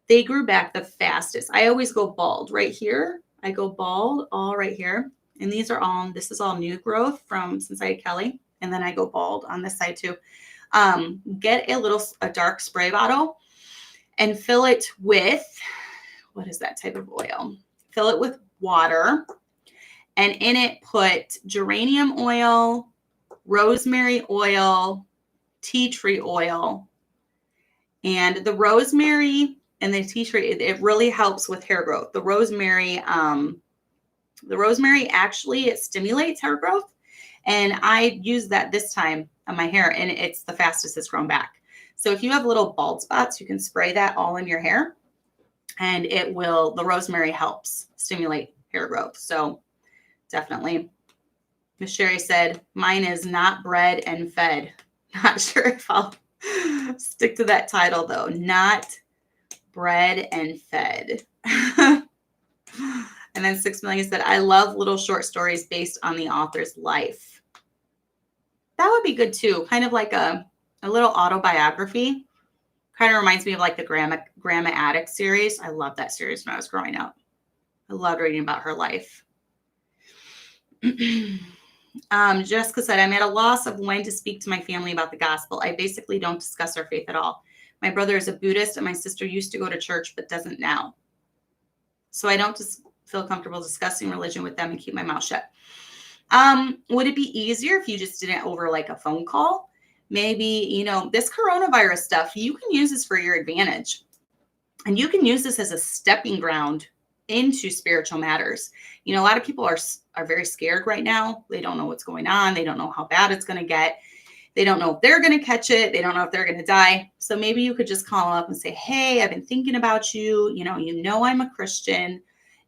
they grew back the fastest. I always go bald right here. I go bald all right here. And this is all new growth since I had Kelly. And then I go bald on this side too. Get a dark spray bottle and fill it with, what is that type of oil? Fill it with water, and in it put geranium oil, rosemary oil, tea tree oil. And the rosemary and the tea tree, it really helps with hair growth. The rosemary actually, it stimulates hair growth. And I used that this time on my hair, and it's the fastest it's grown back. So if you have little bald spots, you can spray that all in your hair, and the rosemary helps stimulate hair growth. So definitely. Miss Sherry said, mine is not bred and fed. Not sure if I'll stick to that title though. Not bred and fed. And then 6 Million said, I love little short stories based on the author's life. That would be good too. Kind of like a little autobiography. Kind of reminds me of like the Grandma Addict series. I loved that series when I was growing up. I loved reading about her life. Jessica said, I'm at a loss of when to speak to my family about the gospel. I basically don't discuss our faith at all. My brother is a Buddhist, and my sister used to go to church but doesn't now. So I don't just feel comfortable discussing religion with them and keep my mouth shut. Would it be easier if you just did it over like a phone call? Maybe, this coronavirus stuff, you can use this for your advantage. And you can use this as a stepping ground into spiritual matters. A lot of people are very scared right now. They don't know what's going on. They don't know how bad it's going to get. They don't know if they're going to catch it. They don't know if they're going to die. So maybe you could just call them up and say, hey, I've been thinking about you. You know I'm a Christian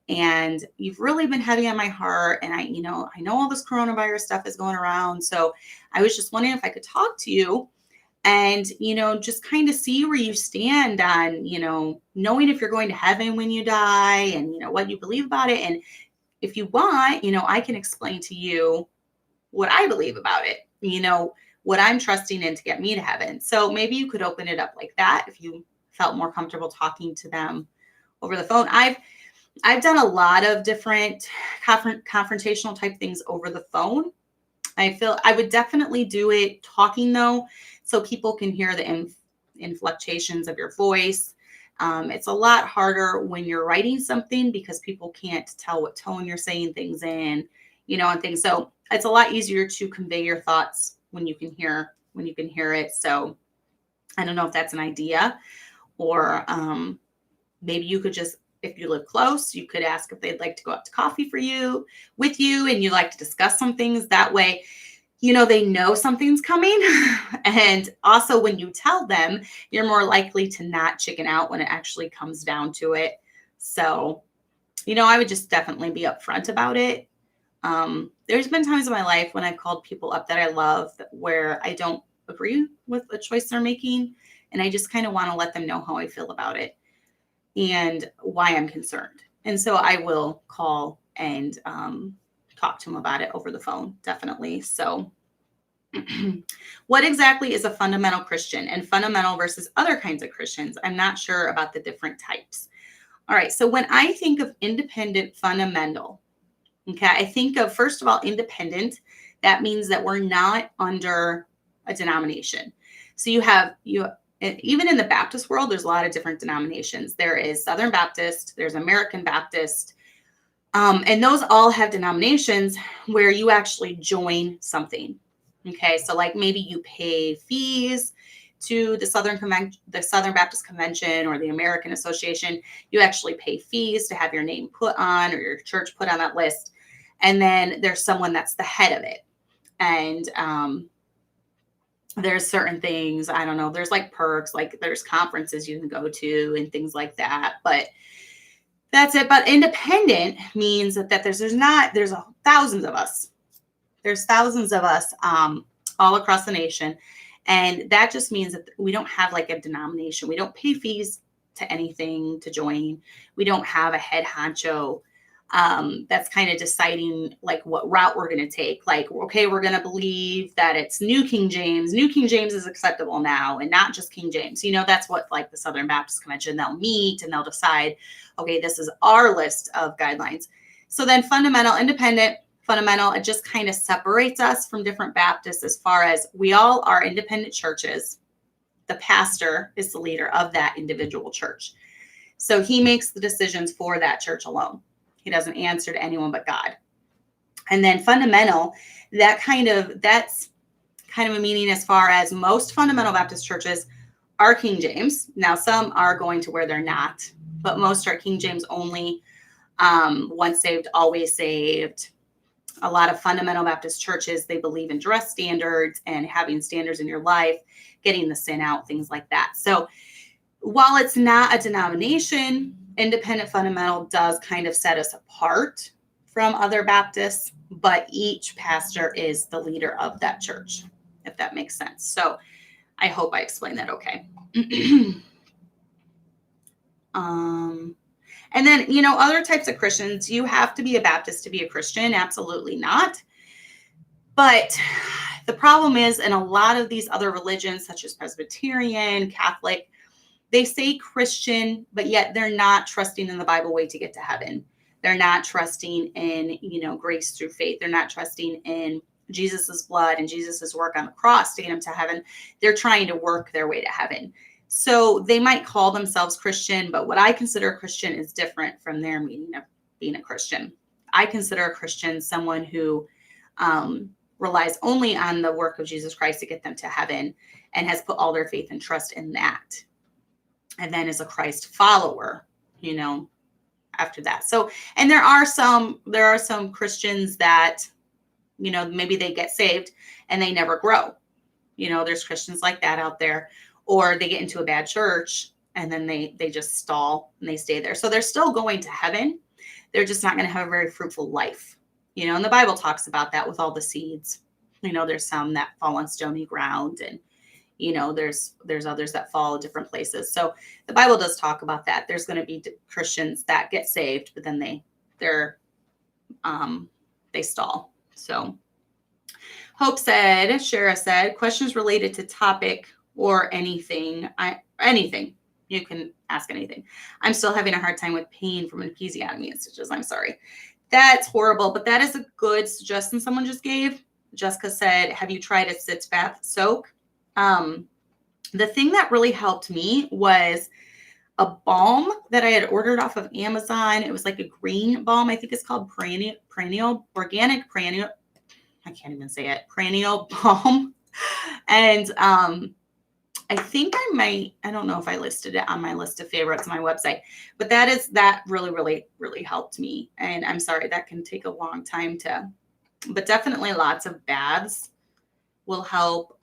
and you've really been heavy on my heart. And I know all this coronavirus stuff is going around. So I was just wondering if I could talk to you and, just kind of see where you stand on, knowing if you're going to heaven when you die and, what you believe about it. And if you want, I can explain to you what I believe about it, what I'm trusting in to get me to heaven. So maybe you could open it up like that if you felt more comfortable talking to them over the phone. I've done a lot of different confrontational type things over the phone. I feel I would definitely do it talking though, so people can hear the inflections of your voice. It's a lot harder when you're writing something because people can't tell what tone you're saying things in, and things. So it's a lot easier to convey your thoughts when you can hear it. So I don't know if that's an idea, or maybe you could just, if you live close, you could ask if they'd like to go out to coffee with you, and you'd like to discuss some things. That way, they know something's coming. And also when you tell them, you're more likely to not chicken out when it actually comes down to it. So, I would just definitely be upfront about it. There's been times in my life when I've called people up that I love where I don't agree with the choice they're making. And I just kind of want to let them know how I feel about it and why I'm concerned. And so I will call and talk to them about it over the phone, definitely. So what exactly is a fundamental Christian, and fundamental versus other kinds of Christians? I'm not sure about the different types. All right. So when I think of independent fundamental, okay, I think of, first of all, independent. That means that we're not under a denomination. So even in the Baptist world, there's a lot of different denominations. There is Southern Baptist, there's American Baptist, and those all have denominations where you actually join something. Okay, so like maybe you pay fees to the Southern Baptist Convention or the American Association. You actually pay fees to have your name put on, or your church put on that list. And then there's someone that's the head of it. And there's certain things, I don't know, there's like perks, like there's conferences you can go to and things like that. But that's it. But independent means that there's thousands of us. There's thousands of us all across the nation. And that just means that we don't have like a denomination. We don't pay fees to anything to join. We don't have a head honcho that's kind of deciding like what route we're going to take. Like, okay, we're going to believe that it's New King James. New King James is acceptable now, and not just King James. That's what like the Southern Baptist Convention, they'll meet and they'll decide, okay, this is our list of guidelines. So then fundamental, independent, fundamental, it just kind of separates us from different Baptists as far as we all are independent churches. The pastor is the leader of that individual church. So he makes the decisions for that church alone. He doesn't answer to anyone but God. And then fundamental, that's kind of a meaning as far as most fundamental Baptist churches are King James. Now, some are going to where they're not, but most are King James only. Once saved, always saved. A lot of fundamental Baptist churches, they believe in dress standards and having standards in your life, getting the sin out, things like that. So while it's not a denomination, independent fundamental does kind of set us apart from other Baptists, but each pastor is the leader of that church, if that makes sense. So I hope I explained that okay. And then, other types of Christians, you have to be a Baptist to be a Christian. Absolutely not. But the problem is, in a lot of these other religions, such as Presbyterian, Catholic, they say Christian, but yet they're not trusting in the Bible way to get to heaven. They're not trusting in, grace through faith. They're not trusting in Jesus's blood and Jesus's work on the cross to get them to heaven. They're trying to work their way to heaven. So they might call themselves Christian, but what I consider a Christian is different from their meaning of being a Christian. I consider a Christian someone who relies only on the work of Jesus Christ to get them to heaven and has put all their faith and trust in that. And then is a Christ follower, after that. So, and there are some Christians that, maybe they get saved and they never grow. There's Christians like that out there, or they get into a bad church and then they just stall and they stay there. So they're still going to heaven. They're just not going to have a very fruitful life, and the Bible talks about that with all the seeds. There's some that fall on stony ground, and there's others that fall different places. So the Bible does talk about that. There's going to be Christians that get saved, but then they stall. So Hope said, Shara said, questions related to topic or anything. Anything. You can ask anything. I'm still having a hard time with pain from an episiotomy and stitches. I'm sorry. That's horrible, but that is a good suggestion someone just gave. Jessica said, have you tried a sitz bath soak? The thing that really helped me was a balm that I had ordered off of Amazon. It was like a green balm. I think it's called organic perennial. I can't even say it. Perennial balm. And I think I don't know if I listed it on my list of favorites on my website, but that really, really, really helped me. And I'm sorry, that can take a long time but definitely lots of baths will help.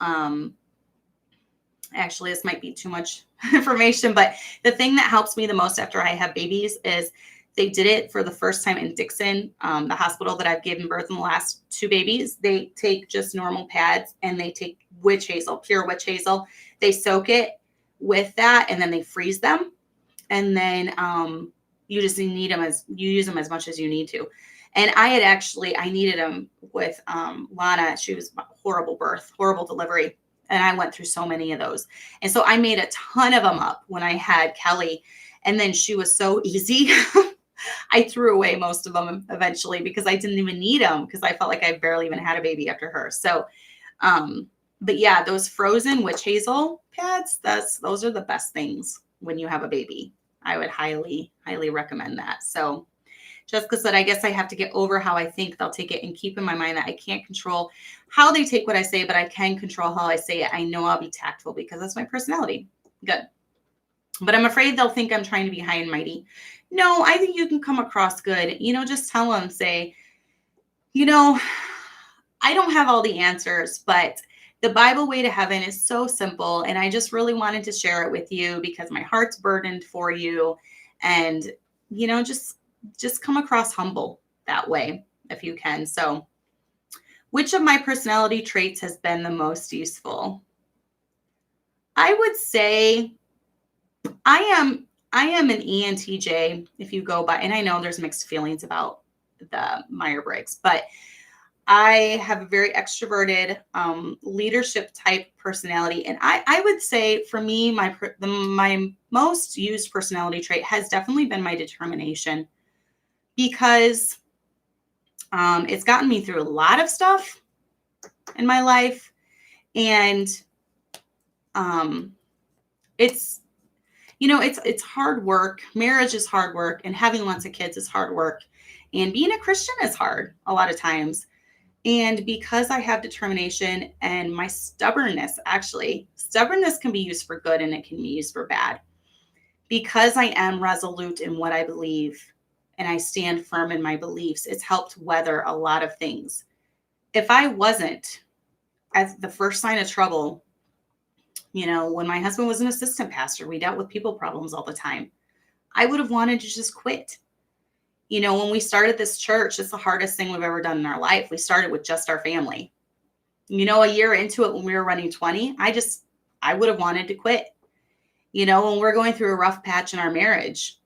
Actually, this might be too much information, but the thing that helps me the most after I have babies is they did it for the first time in Dixon, the hospital that I've given birth in the last 2 babies. They take just normal pads and they take witch hazel, pure witch hazel. They soak it with that and then they freeze them. And then you just need them you use them as much as you need to. And I needed them with Lana. She was a horrible birth, horrible delivery. And I went through so many of those. And so I made a ton of them up when I had Kelly. And then she was so easy. I threw away most of them eventually because I didn't even need them because I felt like I barely even had a baby after her. So, but yeah, those frozen witch hazel pads, those are the best things when you have a baby. I would highly, highly recommend that. So Jessica said, I guess I have to get over how I think they'll take it and keep in my mind that I can't control how they take what I say, but I can control how I say it. I know I'll be tactful because that's my personality. Good. But I'm afraid they'll think I'm trying to be high and mighty. No, I think you can come across good. Just tell them, say, I don't have all the answers, but the Bible way to heaven is so simple. And I just really wanted to share it with you because my heart's burdened for you. And, just come across humble that way if you can. So which of my personality traits has been the most useful? I would say I am an ENTJ if you go by, and I know there's mixed feelings about the Myers-Briggs, but I have a very extroverted leadership type personality. And I would say for me, my most used personality trait has definitely been my determination because it's gotten me through a lot of stuff in my life. And it's hard work. Marriage is hard work, and having lots of kids is hard work. And being a Christian is hard a lot of times. And because I have determination and my stubbornness can be used for good and it can be used for bad. Because I am resolute in what I believe and I stand firm in my beliefs, it's helped weather a lot of things. If I wasn't, at the first sign of trouble, when my husband was an assistant pastor, we dealt with people problems all the time. I would have wanted to just quit. When we started this church, it's the hardest thing we've ever done in our life. We started with just our family. A year into it, when we were running 20, I would have wanted to quit. When we're going through a rough patch in our marriage,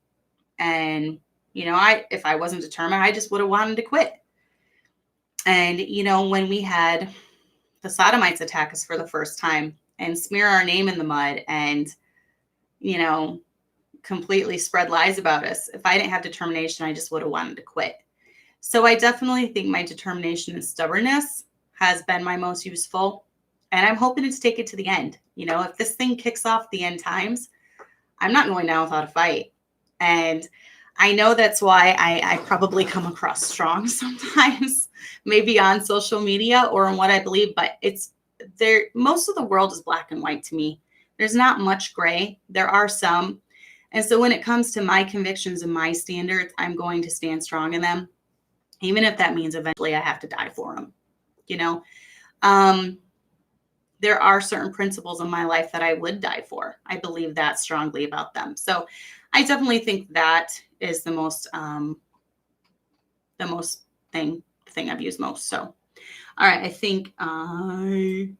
and if I wasn't determined, I just would have wanted to quit. And when we had the sodomites attack us for the first time and smear our name in the mud and completely spread lies about us, if I didn't have determination, I just would have wanted to quit. So I definitely think my determination and stubbornness has been my most useful. And I'm hoping to take it to the end. If this thing kicks off the end times, I'm not going down without a fight. And I know that's why I probably come across strong sometimes, maybe on social media or in what I believe, but it's there. Most of the world is black and white to me. There's not much gray. There are some. And so when it comes to my convictions and my standards, I'm going to stand strong in them, even if that means eventually I have to die for them. there are certain principles in my life that I would die for. I believe that strongly about them. So I definitely think that is the most thing I've used most. So, all right. I think I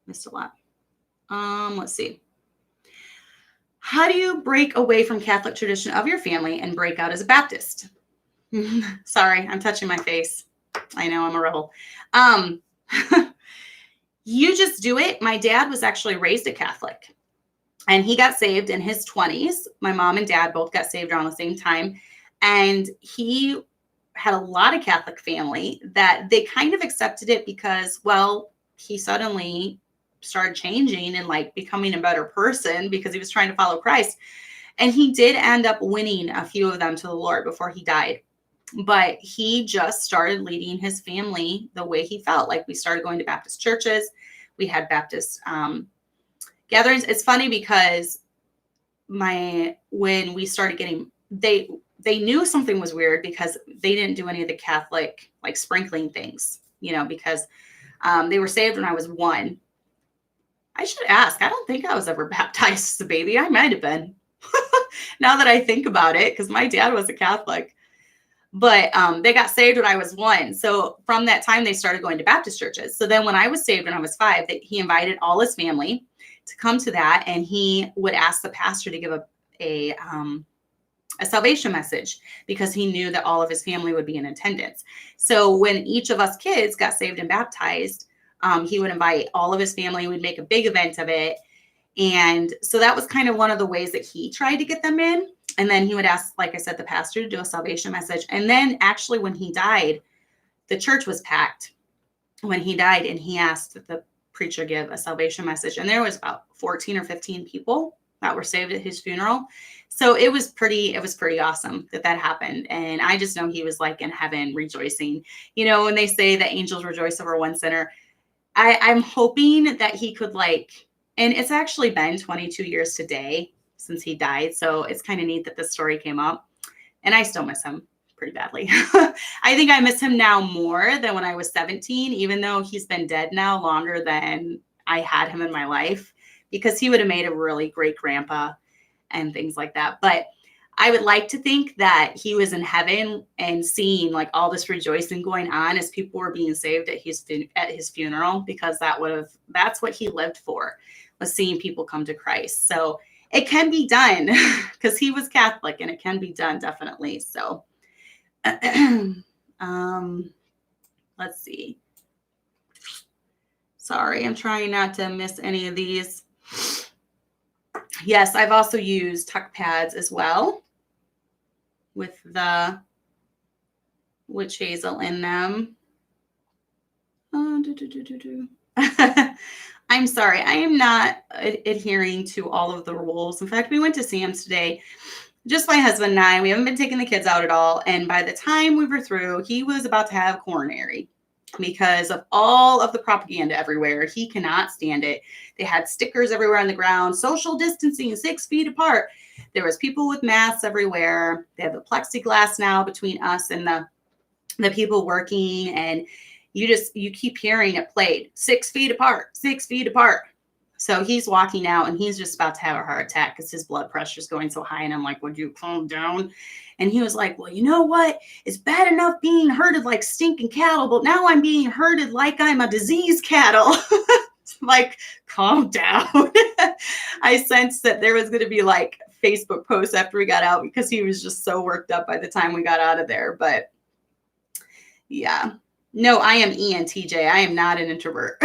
missed a lot. Let's see. How do you break away from Catholic tradition of your family and break out as a Baptist? Sorry, I'm touching my face. I know I'm a rebel. You just do it. My dad was actually raised a Catholic, and he got saved in his 20s. My mom and dad both got saved around the same time. And he had a lot of Catholic family that they kind of accepted it because, well, he suddenly started changing and like becoming a better person because he was trying to follow Christ. And he did end up winning a few of them to the Lord before he died. But he just started leading his family the way he felt. Like we started going to Baptist churches. We had Baptist gatherings. It's funny because when we started getting, they knew something was weird because they didn't do any of the Catholic like sprinkling things, because they were saved when I was 1. I should ask. I don't think I was ever baptized as a baby. I might have been. Now that I think about it, because my dad was a Catholic. But they got saved when I was 1. So from that time, they started going to Baptist churches. So then when I was saved when I was 5, he invited all his family to come to that. And he would ask the pastor to give a salvation message because he knew that all of his family would be in attendance. So when each of us kids got saved and baptized, he would invite all of his family. We'd make a big event of it. And so that was kind of one of the ways that he tried to get them in. And then he would ask, like I said, the pastor to do a salvation message. And then actually when he died, the church was packed when he died, and he asked that the preacher give a salvation message. And there was about 14 or 15 people that were saved at his funeral. So it was pretty awesome that happened. And I just know he was like in heaven rejoicing. When they say that angels rejoice over one sinner, I'm hoping that he could and it's actually been 22 years today since he died. So it's kind of neat that this story came up, and I still miss him pretty badly. I think I miss him now more than when I was 17, even though he's been dead now longer than I had him in my life, because he would have made a really great grandpa and things like that. But I would like to think that he was in heaven and seeing like all this rejoicing going on as people were being saved at his funeral, because that's what he lived for, was seeing people come to Christ. So it can be done because he was Catholic, and it can be done definitely. So let's see. Sorry, I'm trying not to miss any of these. Yes, I've also used tuck pads as well with the witch hazel in them. I'm sorry, I am not adhering to all of the rules. In fact, we went to Sam's today, just my husband and I. We haven't been taking the kids out at all. And by the time we were through, he was about to have coronary because of all of the propaganda everywhere. He cannot stand it. They had stickers everywhere on the ground, social distancing, 6 feet apart. There was people with masks everywhere. They have the plexiglass now between us and the people working, and you keep hearing it played 6 feet apart, 6 feet apart. So he's walking out, and he's just about to have a heart attack because his blood pressure is going so high. And I'm like, would you calm down? And he was like, well, you know what? It's bad enough being herded like stinking cattle, but now I'm being herded like I'm a diseased cattle. Like, calm down. I sensed that there was going to be like Facebook posts after we got out because he was just so worked up by the time we got out of there. But yeah. No, I am ENTJ. I am not an introvert.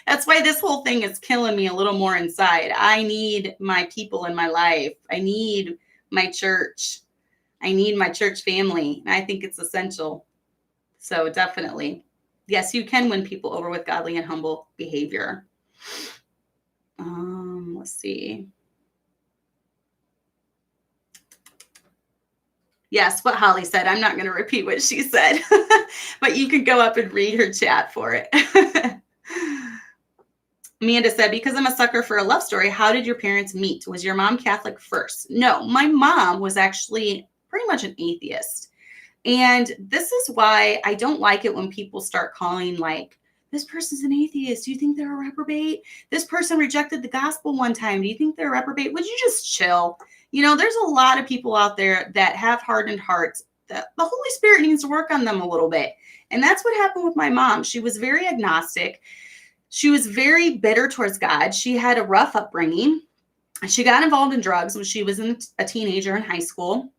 That's why this whole thing is killing me a little more inside. I need my people in my life. I need my church. I need my church family. And I think it's essential. So definitely. Yes, you can win people over with godly and humble behavior. Let's see. Yes, what Holly said. I'm not going to repeat what she said, but you can go up and read her chat for it. Amanda said, because I'm a sucker for a love story, how did your parents meet? Was your mom Catholic first? No, my mom was actually pretty much an atheist. And this is why I don't like it when people start calling like This person's an atheist. Do you think they're a reprobate? This person rejected the gospel one time. Do you think they're a reprobate? Would you just chill? There's a lot of people out there that have hardened hearts. The Holy Spirit needs to work on them a little bit. And that's what happened with my mom. She was very agnostic. She was very bitter towards God. She had a rough upbringing. She got involved in drugs when she was a teenager in high school.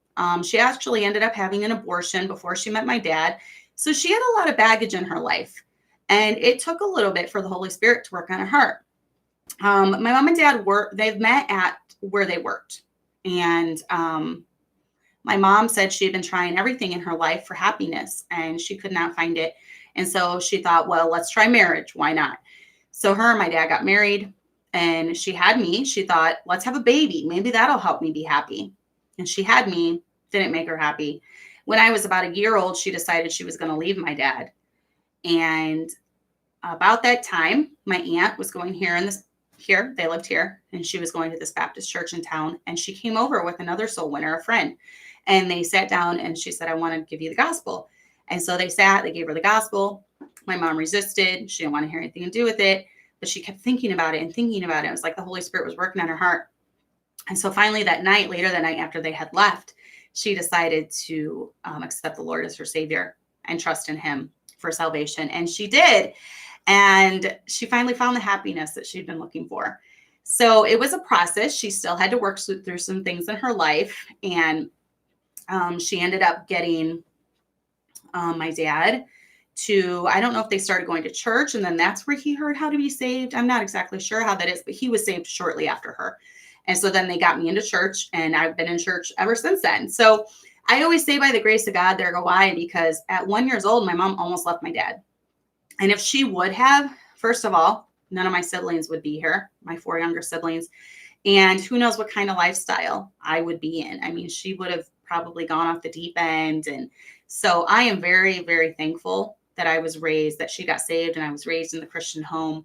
She actually ended up having an abortion before she met my dad. So she had a lot of baggage in her life. And it took a little bit for the Holy Spirit to work on her heart. My mom and dad they've met at where they worked. And my mom said she had been trying everything in her life for happiness and she could not find it. And so she thought, well, let's try marriage. Why not? So her and my dad got married and she had me. She thought, let's have a baby. Maybe that'll help me be happy. And she had me, didn't make her happy. When I was about a year old, she decided she was going to leave my dad. And about that time, my aunt was going here, they lived here, and she was going to this Baptist church in town. And she came over with another soul winner, a friend. And they sat down and she said, I want to give you the gospel. And so they gave her the gospel. My mom resisted. She didn't want to hear anything to do with it, but she kept thinking about it and thinking about it. It was like the Holy Spirit was working on her heart. And so finally later that night after they had left, she decided to accept the Lord as her Savior and trust in him for salvation. And she did. And she finally found the happiness that she'd been looking for. So it was a process. She still had to work through some things in her life. And she ended up getting my dad to, I don't know if they started going to church and then that's where he heard how to be saved. I'm not exactly sure how that is, but he was saved shortly after her. And so then they got me into church and I've been in church ever since then. So I always say by the grace of God, there go why, because at 1 year old, my mom almost left my dad. And if she would have, first of all, none of my siblings would be here, my 4 younger siblings. And who knows what kind of lifestyle I would be in. I mean, she would have probably gone off the deep end. And so I am very, very thankful that that she got saved and I was raised in the Christian home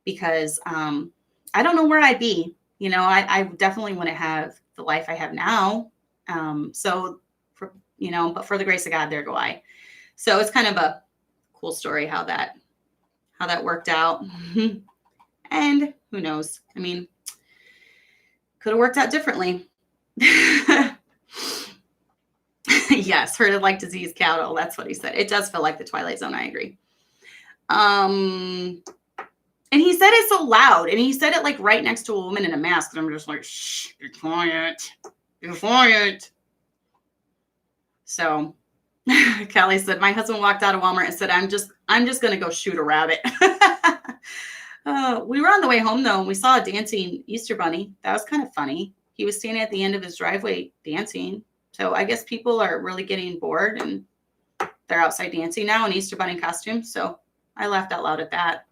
because I don't know where I'd be. I definitely wouldn't have the life I have now. But for the grace of God, there go I. So it's kind of a cool story how that worked out. And who knows? I mean, could have worked out differently. Yes, heard like disease cattle. That's what he said. It does feel like the Twilight Zone. I agree. And he said it so loud, and he said it like right next to a woman in a mask. And I'm just like, shh, be quiet. Be quiet. So Kelly said, my husband walked out of Walmart and said, I'm just going to go shoot a rabbit. We were on the way home though, and we saw a dancing Easter bunny. That was kind of funny. He was standing at the end of his driveway dancing. So I guess people are really getting bored and they're outside dancing now in Easter bunny costumes. So I laughed out loud at that.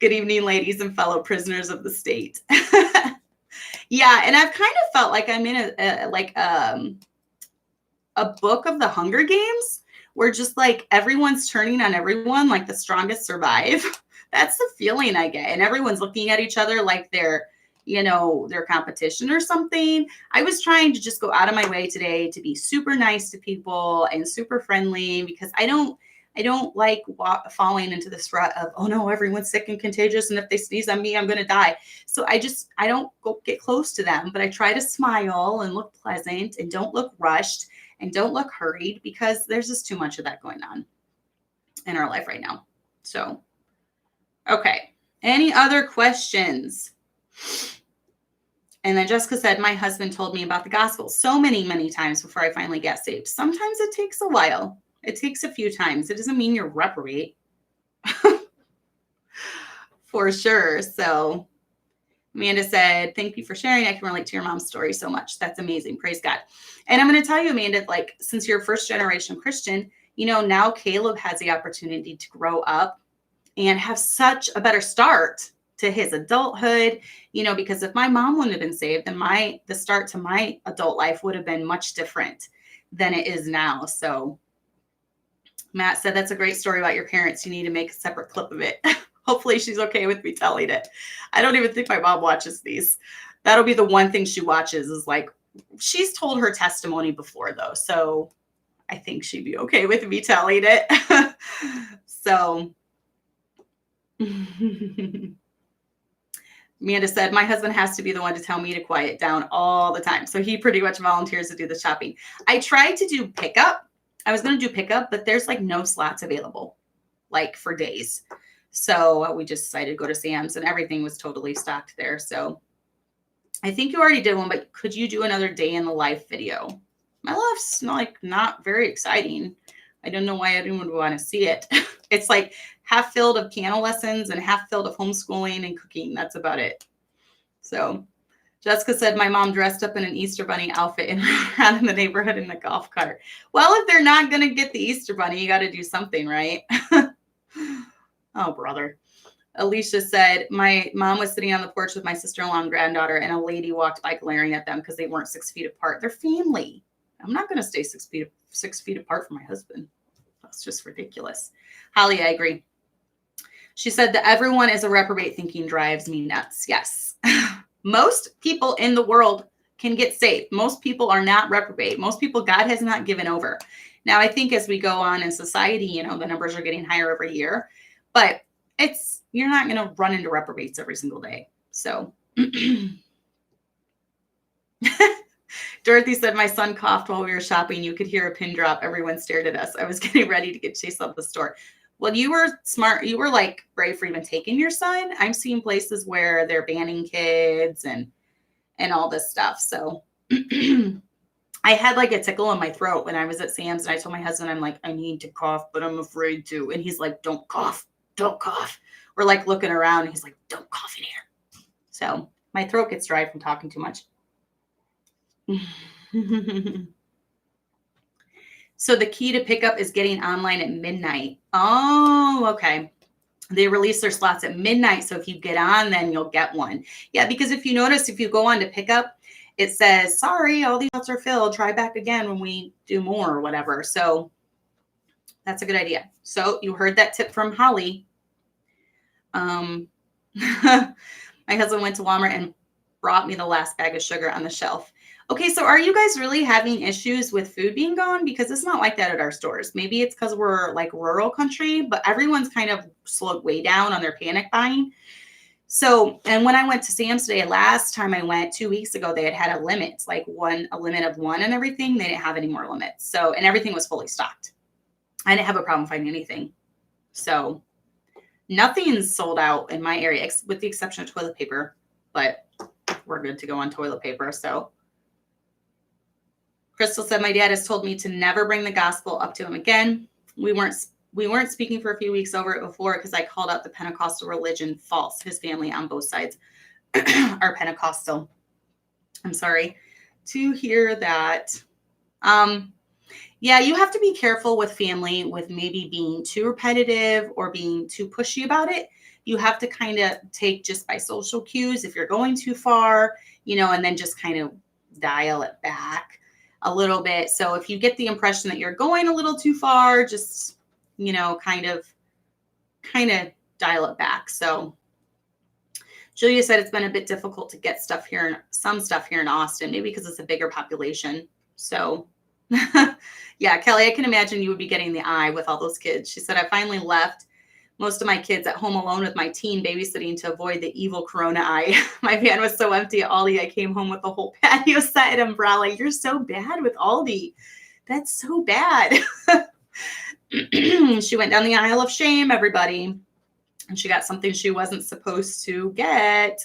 Good evening, ladies and fellow prisoners of the state. Yeah. And I've kind of felt like I'm in a book of the Hunger Games where just like everyone's turning on everyone, like the strongest survive. That's the feeling I get. And everyone's looking at each other like they're their competition or something. I was trying to just go out of my way today to be super nice to people and super friendly because I don't like falling into this rut of, oh no, everyone's sick and contagious. And if they sneeze on me, I'm going to die. So I don't go get close to them, but I try to smile and look pleasant and don't look rushed and don't look hurried because there's just too much of that going on in our life right now. So, okay. Any other questions? And then Jessica said, my husband told me about the gospel so many, many times before I finally got saved. Sometimes it takes a while. It takes a few times. It doesn't mean you're reprobate. For sure. So Amanda said, thank you for sharing. I can relate to your mom's story so much. That's amazing. Praise God. And I'm going to tell you, Amanda, like since you're a first generation Christian, now Caleb has the opportunity to grow up and have such a better start to his adulthood, because if my mom wouldn't have been saved, then the start to my adult life would have been much different than it is now. So Matt said, that's a great story about your parents. You need to make a separate clip of it. Hopefully she's okay with me telling it. I don't even think my mom watches these. That'll be the one thing she watches is like, she's told her testimony before though. So I think she'd be okay with me telling it. So Amanda said, my husband has to be the one to tell me to quiet down all the time. So he pretty much volunteers to do the shopping. I tried to do pickup. I was going to do pickup, but there's like no slots available, like for days. So we just decided to go to Sam's and everything was totally stocked there. So I think you already did one, but could you do another day in the life video? My life's not very exciting. I don't know why anyone would want to see it. It's like half filled of piano lessons and half filled of homeschooling and cooking. That's about it. So Jessica said, my mom dressed up in an Easter Bunny outfit and ran around in the neighborhood in a golf cart. Well, if they're not going to get the Easter Bunny, you got to do something, right? Oh, brother. Alicia said, my mom was sitting on the porch with my sister-in-law and granddaughter, and a lady walked by glaring at them because they weren't 6 feet apart. They're family. I'm not going to stay 6 feet apart from my husband. That's just ridiculous. Holly, I agree. She said that everyone is a reprobate thinking drives me nuts. Yes. Most people in the world can get saved. Most people are not reprobate. Most people God has not given over. Now, I think as we go on in society, the numbers are getting higher every year, but you're not going to run into reprobates every single day. So Dorothy said, my son coughed while we were shopping. You could hear a pin drop. Everyone stared at us. I was getting ready to get chased out of the store. Well, you were smart. You were like brave for even taking your son. I'm seeing places where they're banning kids and all this stuff. So I had like a tickle in my throat when I was at Sam's, and I told my husband, I'm like, I need to cough, but I'm afraid to. And he's like, don't cough. Don't cough. We're like looking around, and he's like, don't cough in here. So my throat gets dry from talking too much. So the key to pickup is getting online at midnight. Oh, okay. They release their slots at midnight. So if you get on, then you'll get one. Yeah, because if you notice, if you go on to pickup, it says, sorry, all these slots are filled. Try back again when we do more or whatever. So that's a good idea. So you heard that tip from Holly. My husband went to Walmart and brought me the last bag of sugar on the shelf. Okay, so are you guys really having issues with food being gone? Because it's not like that at our stores. Maybe it's because we're like rural country, but everyone's kind of slowed way down on their panic buying. So, and when I went to Sam's today, last time I went 2 weeks ago, they had a limit, like a limit of one and everything. They didn't have any more limits. So, and everything was fully stocked. I didn't have a problem finding anything. So nothing's sold out in my area, with the exception of toilet paper, but we're good to go on toilet paper. So Crystal said, my dad has told me to never bring the gospel up to him again. We weren't speaking for a few weeks over it before because I called out the Pentecostal religion false. His family on both sides are Pentecostal. I'm sorry to hear that. Yeah, you have to be careful with family with maybe being too repetitive or being too pushy about it. You have to kind of take just by social cues if you're going too far, and then just kind of dial it back a little bit. So if you get the impression that you're going a little too far, just, kind of dial it back. So Julia said it's been a bit difficult to get some stuff here in Austin, maybe because it's a bigger population. So yeah, Kelly, I can imagine you would be getting the eye with all those kids. She said, I finally left most of my kids at home alone with my teen babysitting to avoid the evil corona eye. My van was so empty at Aldi, I came home with the whole patio set and umbrella. You're so bad with Aldi. That's so bad. She went down the aisle of shame, everybody. And she got something she wasn't supposed to get.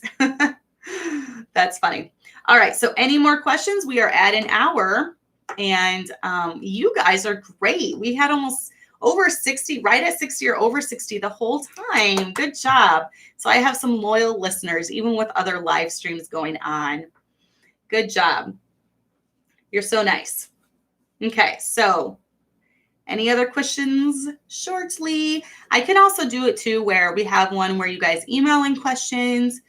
That's funny. All right. So any more questions? We are at an hour. And you guys are great. We had almost over 60, right at 60 or over 60 the whole time. Good job. So I have some loyal listeners, even with other live streams going on. Good job. You're so nice. Okay, so any other questions shortly? I can also do it too, where we have one where you guys email questions.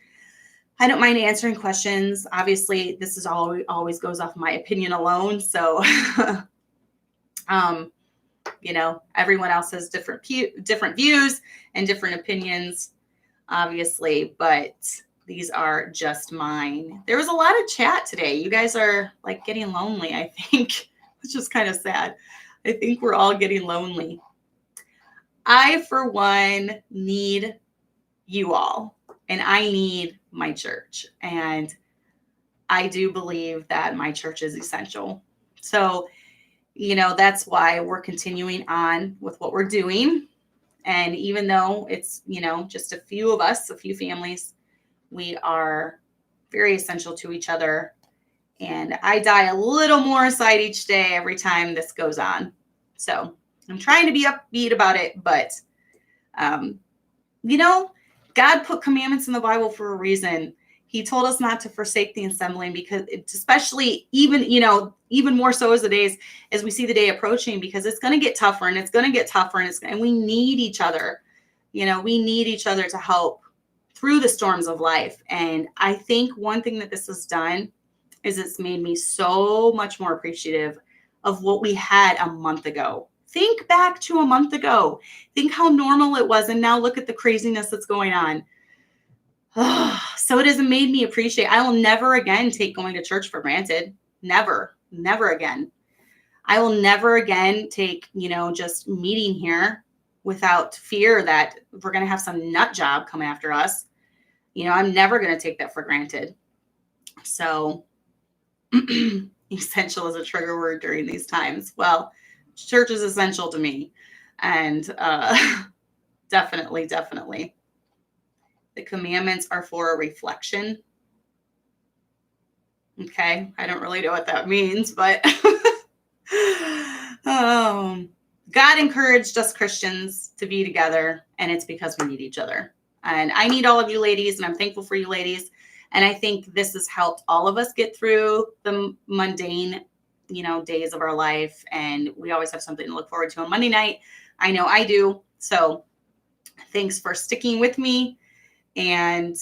I don't mind answering questions. Obviously, this is always goes off my opinion alone. So, everyone else has different views and different opinions, obviously, but these are just mine. There was a lot of chat today. You guys are like getting lonely, I think, which is kind of sad. I think we're all getting lonely. I, for one, need you all, and I need my church. And I do believe that my church is essential. So, that's why we're continuing on with what we're doing. And even though it's, just a few of us, a few families, we are very essential to each other. And I die a little more aside each day every time this goes on. So I'm trying to be upbeat about it, but, God put commandments in the Bible for a reason. He told us not to forsake the assembling, because especially even more so as we see the day approaching, because it's going to get tougher and it's going to get tougher, and we need each other. We need each other to help through the storms of life. And I think one thing that this has done is it's made me so much more appreciative of what we had a month ago. Think back to a month ago. Think how normal it was. And now look at the craziness that's going on. So it has made me appreciate. I will never again take going to church for granted. Never again. I will never again take, just meeting here without fear that we're going to have some nut job come after us. I'm never going to take that for granted. So essential is a trigger word during these times. Well, church is essential to me. And definitely. The commandments are for a reflection. Okay. I don't really know what that means, but God encouraged us Christians to be together, and it's because we need each other. And I need all of you ladies, and I'm thankful for you ladies. And I think this has helped all of us get through the mundane, days of our life. And we always have something to look forward to on Monday night. I know I do. So thanks for sticking with me. And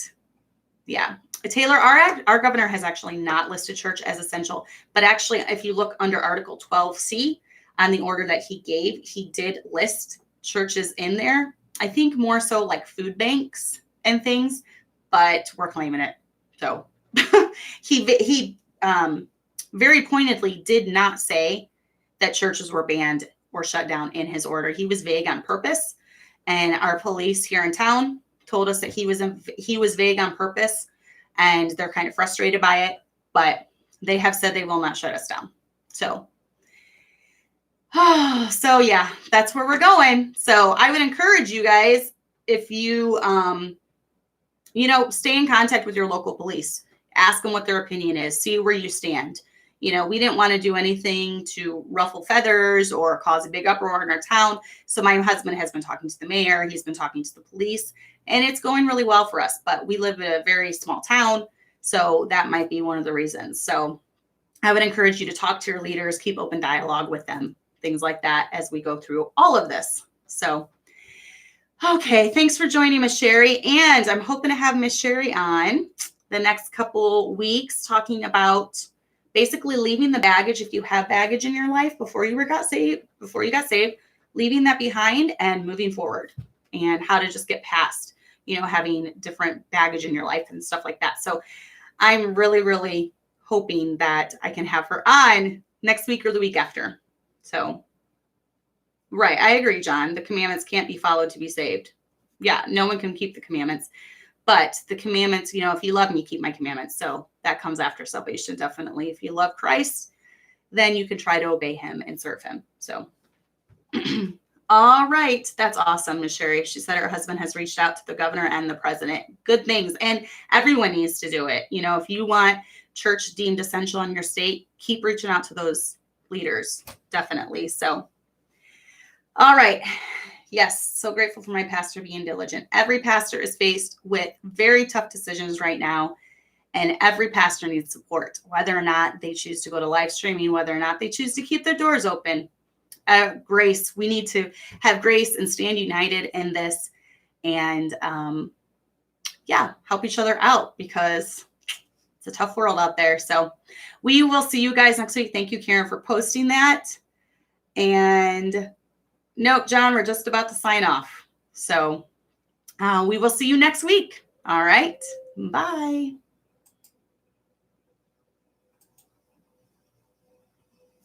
yeah, Taylor, our governor has actually not listed church as essential. But actually, if you look under Article 12C on the order that he gave, he did list churches in there. I think more so like food banks and things, but we're claiming it. So he very pointedly did not say that churches were banned or shut down in his order. He was vague on purpose. And our police here in town told us that he was vague on purpose, and they're kind of frustrated by it, but they have said they will not shut us down. So yeah, that's where we're going. So I would encourage you guys, if you, stay in contact with your local police, ask them what their opinion is, see where you stand. We didn't want to do anything to ruffle feathers or cause a big uproar in our town. So my husband has been talking to the mayor. He's been talking to the police, and it's going really well for us. But we live in a very small town, so that might be one of the reasons. So I would encourage you to talk to your leaders, keep open dialogue with them, things like that as we go through all of this. So, okay, thanks for joining, Miss Sherry. And I'm hoping to have Miss Sherry on the next couple weeks talking about basically leaving the baggage. If you have baggage in your life before you got saved, leaving that behind and moving forward, and how to just get past, having different baggage in your life and stuff like that. So I'm really, really hoping that I can have her on next week or the week after. So, right. I agree, John. The commandments can't be followed to be saved. Yeah. No one can keep the commandments, but the commandments, if you love me, keep my commandments. So that comes after salvation. Definitely. If you love Christ, then you can try to obey him and serve him. So, all right. That's awesome, Ms. Sherry. She said her husband has reached out to the governor and the president. Good things. And everyone needs to do it. If you want church deemed essential in your state, keep reaching out to those leaders. Definitely. So, all right. Yes. So grateful for my pastor being diligent. Every pastor is faced with very tough decisions right now. And every pastor needs support, whether or not they choose to go to live streaming, whether or not they choose to keep their doors open. Grace. We need to have grace and stand united in this, and help each other out, because it's a tough world out there. So we will see you guys next week. Thank you, Karen, for posting that. And nope, John, we're just about to sign off. So we will see you next week. All right. Bye.